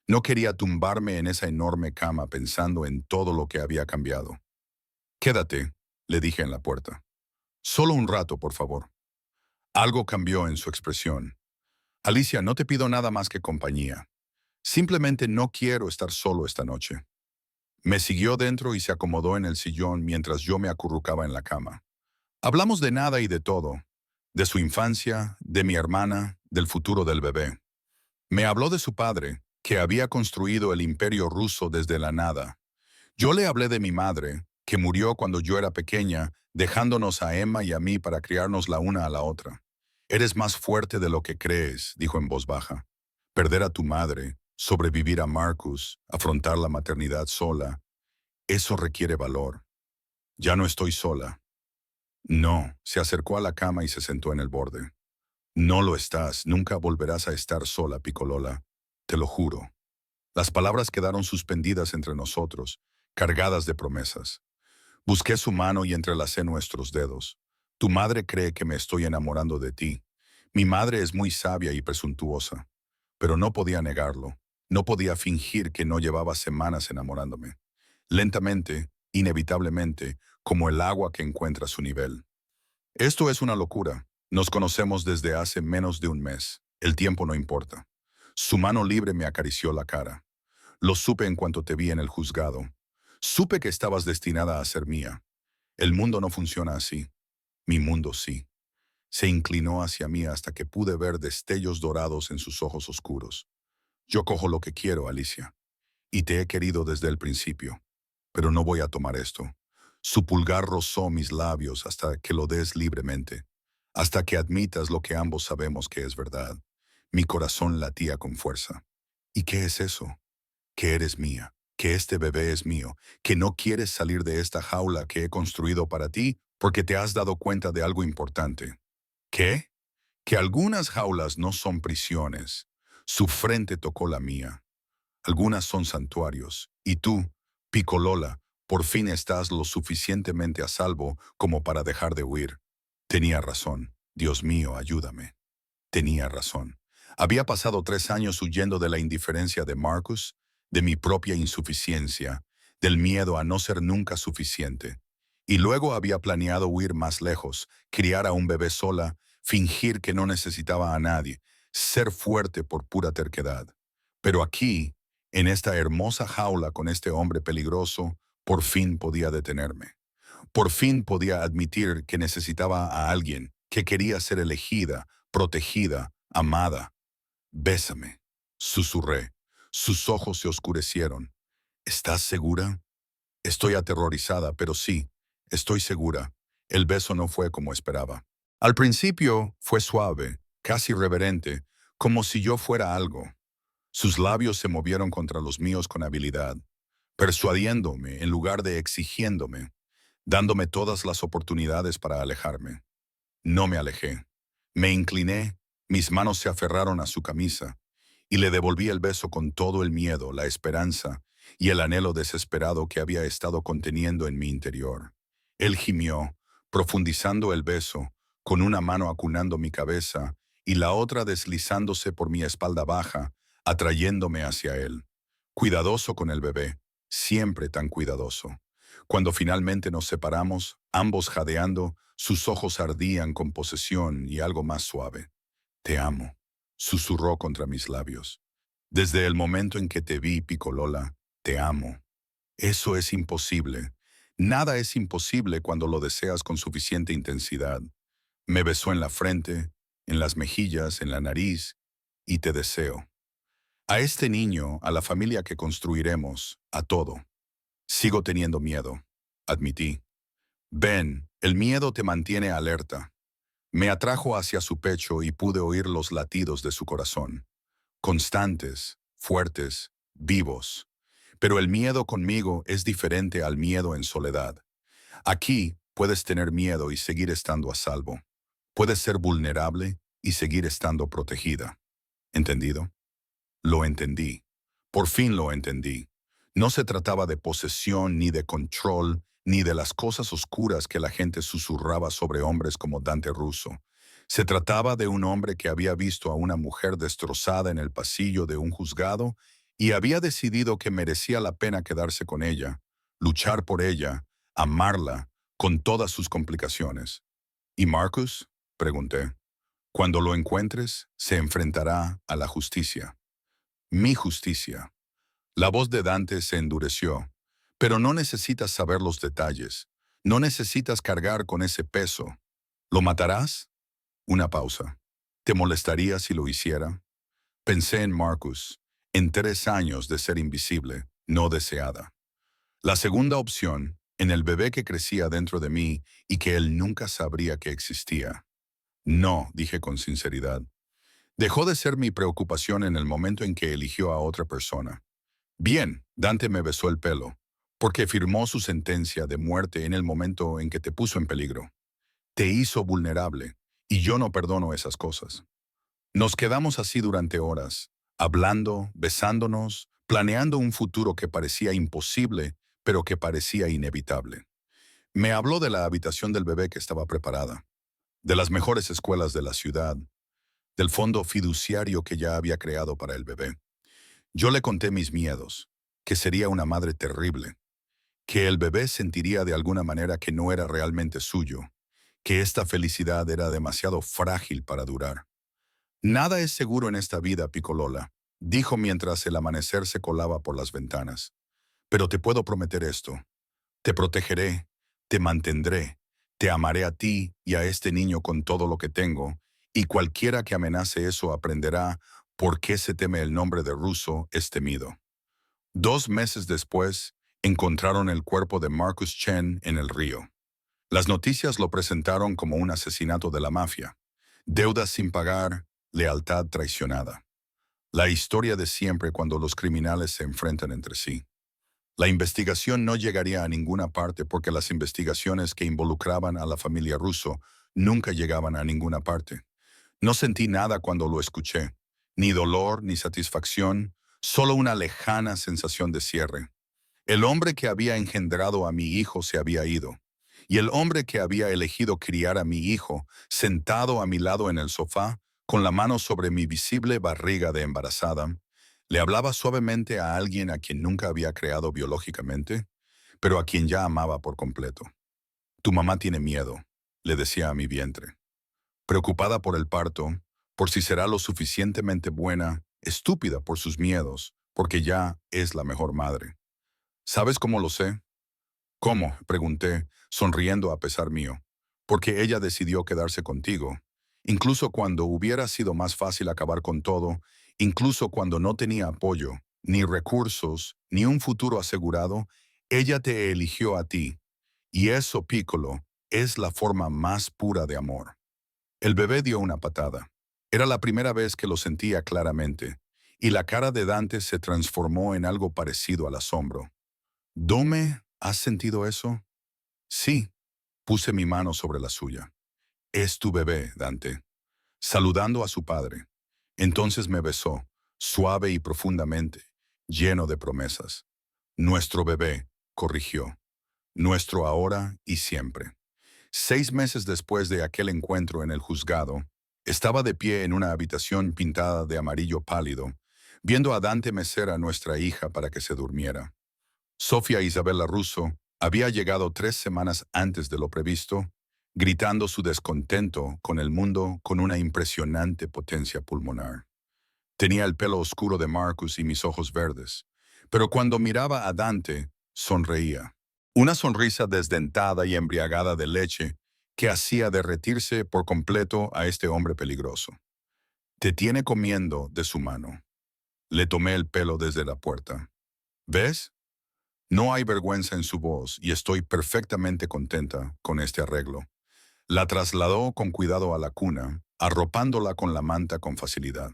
No quería tumbarme en esa enorme cama pensando en todo lo que había cambiado. Quédate, le dije en la puerta. Solo un rato, por favor. Algo cambió en su expresión. Alicia, no te pido nada más que compañía. Simplemente no quiero estar solo esta noche. Me siguió dentro y se acomodó en el sillón mientras yo me acurrucaba en la cama. Hablamos de nada y de todo. De su infancia, de mi hermana, del futuro del bebé. Me habló de su padre, que había construido el imperio ruso desde la nada. Yo le hablé de mi madre, que murió cuando yo era pequeña, dejándonos a Emma y a mí para criarnos la una a la otra. Eres más fuerte de lo que crees, dijo en voz baja. Perder a tu madre, sobrevivir a Marcus, afrontar la maternidad sola, eso requiere valor. Ya no estoy sola. No, se acercó a la cama y se sentó en el borde. No lo estás, nunca volverás a estar sola, Picolola. Te lo juro. Las palabras quedaron suspendidas entre nosotros, cargadas de promesas. Busqué su mano y entrelacé nuestros dedos. Tu madre cree que me estoy enamorando de ti. Mi madre es muy sabia y presuntuosa, pero no podía negarlo. No podía fingir que no llevaba semanas enamorándome. Lentamente, inevitablemente, como el agua que encuentra su nivel. Esto es una locura. Nos conocemos desde hace menos de un mes. El tiempo no importa. Su mano libre me acarició la cara. Lo supe en cuanto te vi en el juzgado. Supe que estabas destinada a ser mía. El mundo no funciona así. Mi mundo sí. Se inclinó hacia mí hasta que pude ver destellos dorados en sus ojos oscuros. Yo cojo lo que quiero, Alicia, y te he querido desde el principio, pero no voy a tomar esto. Su pulgar rozó mis labios hasta que lo des libremente, hasta que admitas lo que ambos sabemos que es verdad. Mi corazón latía con fuerza. ¿Y qué es eso? Que eres mía, que este bebé es mío, que no quieres salir de esta jaula que he construido para ti porque te has dado cuenta de algo importante. ¿Qué? Que algunas jaulas no son prisiones. Su frente tocó la mía. Algunas son santuarios. Y tú, Picolola, por fin estás lo suficientemente a salvo como para dejar de huir. Tenía razón. Dios mío, ayúdame. Tenía razón. Había pasado 3 años huyendo de la indiferencia de Marcus, de mi propia insuficiencia, del miedo a no ser nunca suficiente. Y luego había planeado huir más lejos, criar a un bebé sola, fingir que no necesitaba a nadie, ser fuerte por pura terquedad. Pero aquí, en esta hermosa jaula con este hombre peligroso, por fin podía detenerme. Por fin podía admitir que necesitaba a alguien, que quería ser elegida, protegida, amada. Bésame, susurré. Sus ojos se oscurecieron. ¿Estás segura? Estoy aterrorizada, pero sí, estoy segura. El beso no fue como esperaba. Al principio fue suave, casi reverente, como si yo fuera algo. Sus labios se movieron contra los míos con habilidad, persuadiéndome en lugar de exigiéndome, dándome todas las oportunidades para alejarme. No me alejé. Me incliné, mis manos se aferraron a su camisa, y le devolví el beso con todo el miedo, la esperanza y el anhelo desesperado que había estado conteniendo en mi interior. Él gimió, profundizando el beso, con una mano acunando mi cabeza y la otra deslizándose por mi espalda baja, atrayéndome hacia él. Cuidadoso con el bebé, siempre tan cuidadoso. Cuando finalmente nos separamos, ambos jadeando, sus ojos ardían con posesión y algo más suave. Te amo, susurró contra mis labios. Desde el momento en que te vi, Picolola, te amo. Eso es imposible. Nada es imposible cuando lo deseas con suficiente intensidad. Me besó en la frente, en las mejillas, en la nariz, y te deseo. A este niño, a la familia que construiremos, a todo. Sigo teniendo miedo, admití. Ben, el miedo te mantiene alerta. Me atrajo hacia su pecho y pude oír los latidos de su corazón. Constantes, fuertes, vivos. Pero el miedo conmigo es diferente al miedo en soledad. Aquí puedes tener miedo y seguir estando a salvo. Puedes ser vulnerable y seguir estando protegida. ¿Entendido? Lo entendí. Por fin lo entendí. No se trataba de posesión ni de control, ni de las cosas oscuras que la gente susurraba sobre hombres como Dante Russo. Se trataba de un hombre que había visto a una mujer destrozada en el pasillo de un juzgado y había decidido que merecía la pena quedarse con ella, luchar por ella, amarla, con todas sus complicaciones. ¿Y Marcus? Pregunté. Cuando lo encuentres, se enfrentará a la justicia. Mi justicia. La voz de Dante se endureció. Pero no necesitas saber los detalles. No necesitas cargar con ese peso. ¿Lo matarás? Una pausa. ¿Te molestaría si lo hiciera? Pensé en Marcus, en 3 años de ser invisible, no deseada. La segunda opción, en el bebé que crecía dentro de mí y que él nunca sabría que existía. No, dije con sinceridad. Dejó de ser mi preocupación en el momento en que eligió a otra persona. Bien, Dante me besó el pelo, porque firmó su sentencia de muerte en el momento en que te puso en peligro. Te hizo vulnerable, y yo no perdono esas cosas. Nos quedamos así durante horas, hablando, besándonos, planeando un futuro que parecía imposible, pero que parecía inevitable. Me habló de la habitación del bebé que estaba preparada, de las mejores escuelas de la ciudad, del fondo fiduciario que ya había creado para el bebé. Yo le conté mis miedos, que sería una madre terrible, que el bebé sentiría de alguna manera que no era realmente suyo, que esta felicidad era demasiado frágil para durar. Nada es seguro en esta vida, Picolola, dijo mientras el amanecer se colaba por las ventanas. Pero te puedo prometer esto. Te protegeré, te mantendré, Te amaré a ti y a este niño con todo lo que tengo, y cualquiera que amenace eso aprenderá por qué se teme el nombre de Russo es temido. 2 meses después, encontraron el cuerpo de Marcus Chen en el río. Las noticias lo presentaron como un asesinato de la mafia. Deudas sin pagar, lealtad traicionada. La historia de siempre cuando los criminales se enfrentan entre sí. La investigación no llegaría a ninguna parte porque las investigaciones que involucraban a la familia Russo nunca llegaban a ninguna parte. No sentí nada cuando lo escuché, ni dolor ni satisfacción, solo una lejana sensación de cierre. El hombre que había engendrado a mi hijo se había ido, y el hombre que había elegido criar a mi hijo, sentado a mi lado en el sofá, con la mano sobre mi visible barriga de embarazada, le hablaba suavemente a alguien a quien nunca había creado biológicamente, pero a quien ya amaba por completo. Tu mamá tiene miedo, le decía a mi vientre. Preocupada por el parto, por si será lo suficientemente buena, estúpida por sus miedos, porque ya es la mejor madre. ¿Sabes cómo lo sé? ¿Cómo?, pregunté, sonriendo a pesar mío. Porque ella decidió quedarse contigo. Incluso cuando hubiera sido más fácil acabar con todo, incluso cuando no tenía apoyo, ni recursos, ni un futuro asegurado, ella te eligió a ti. Y eso, Piccolo, es la forma más pura de amor. El bebé dio una patada. Era la primera vez que lo sentía claramente, y la cara de Dante se transformó en algo parecido al asombro. Dome, ¿has sentido eso? Sí, puse mi mano sobre la suya. Es tu bebé, Dante. Saludando a su padre. Entonces me besó, suave y profundamente, lleno de promesas. Nuestro bebé, corrigió. Nuestro ahora y siempre. 6 meses después de aquel encuentro en el juzgado, estaba de pie en una habitación pintada de amarillo pálido, viendo a Dante mecer a nuestra hija para que se durmiera. Sofía Isabella Russo había llegado 3 semanas antes de lo previsto, gritando su descontento con el mundo con una impresionante potencia pulmonar. Tenía el pelo oscuro de Marcus y mis ojos verdes, pero cuando miraba a Dante, sonreía. Una sonrisa desdentada y embriagada de leche que hacía derretirse por completo a este hombre peligroso. Te tiene comiendo de su mano. Le tomé el pelo desde la puerta. ¿Ves? No hay vergüenza en su voz y estoy perfectamente contenta con este arreglo. La trasladó con cuidado a la cuna, arropándola con la manta con facilidad.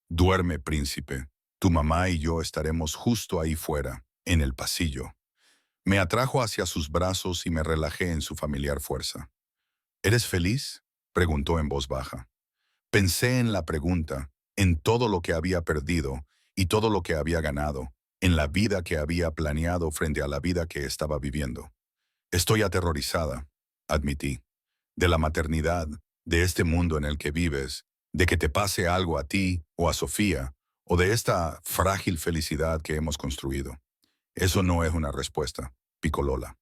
Duerme, príncipe. Tu mamá y yo estaremos justo ahí fuera, en el pasillo. Me atrajo hacia sus brazos y me relajé en su familiar fuerza. ¿Eres feliz?, preguntó en voz baja. Pensé en la pregunta, en todo lo que había perdido y todo lo que había ganado, en la vida que había planeado frente a la vida que estaba viviendo. Estoy aterrorizada, admití, de la maternidad, de este mundo en el que vives, de que te pase algo a ti o a Sofía, o de esta frágil felicidad que hemos construido. Eso no es una respuesta, Piccolola.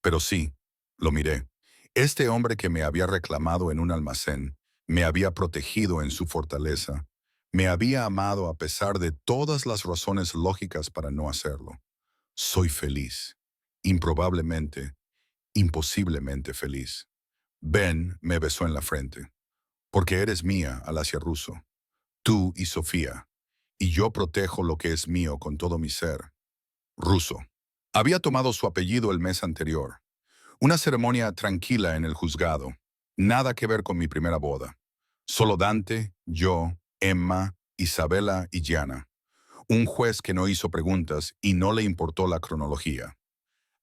Pero sí, lo miré. Este hombre que me había reclamado en un almacén, me había protegido en su fortaleza, me había amado a pesar de todas las razones lógicas para no hacerlo. Soy feliz. Improbablemente, imposiblemente feliz. Ben me besó en la frente. Porque eres mía, Alasia Russo. Tú y Sofía. Y yo protejo lo que es mío con todo mi ser. Russo. Había tomado su apellido el mes anterior. Una ceremonia tranquila en el juzgado. Nada que ver con mi primera boda. Solo Dante, yo, Emma, Isabela y Gianna. Un juez que no hizo preguntas y no le importó la cronología.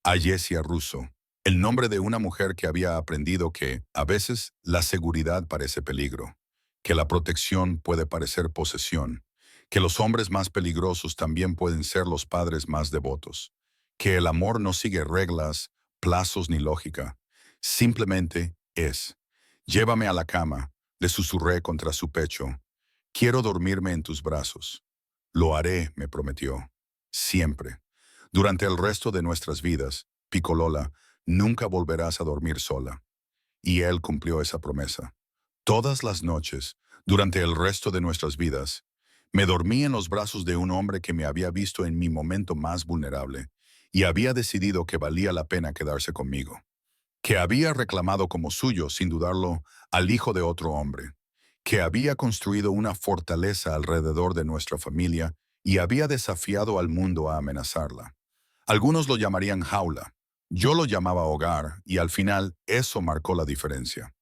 Ayesia Russo, el nombre de una mujer que había aprendido que, a veces, la seguridad parece peligro, que la protección puede parecer posesión, que los hombres más peligrosos también pueden ser los padres más devotos, que el amor no sigue reglas, plazos ni lógica, simplemente es. Llévame a la cama, le susurré contra su pecho. Quiero dormirme en tus brazos. Lo haré, me prometió. Siempre. Durante el resto de nuestras vidas, Piccolola, nunca volverás a dormir sola. Y él cumplió esa promesa. Todas las noches, durante el resto de nuestras vidas, me dormí en los brazos de un hombre que me había visto en mi momento más vulnerable y había decidido que valía la pena quedarse conmigo. que había reclamado como suyo, sin dudarlo, al hijo de otro hombre, que había construido una fortaleza alrededor de nuestra familia y había desafiado al mundo a amenazarla. Algunos lo llamarían jaula, yo lo llamaba hogar y al final eso marcó la diferencia.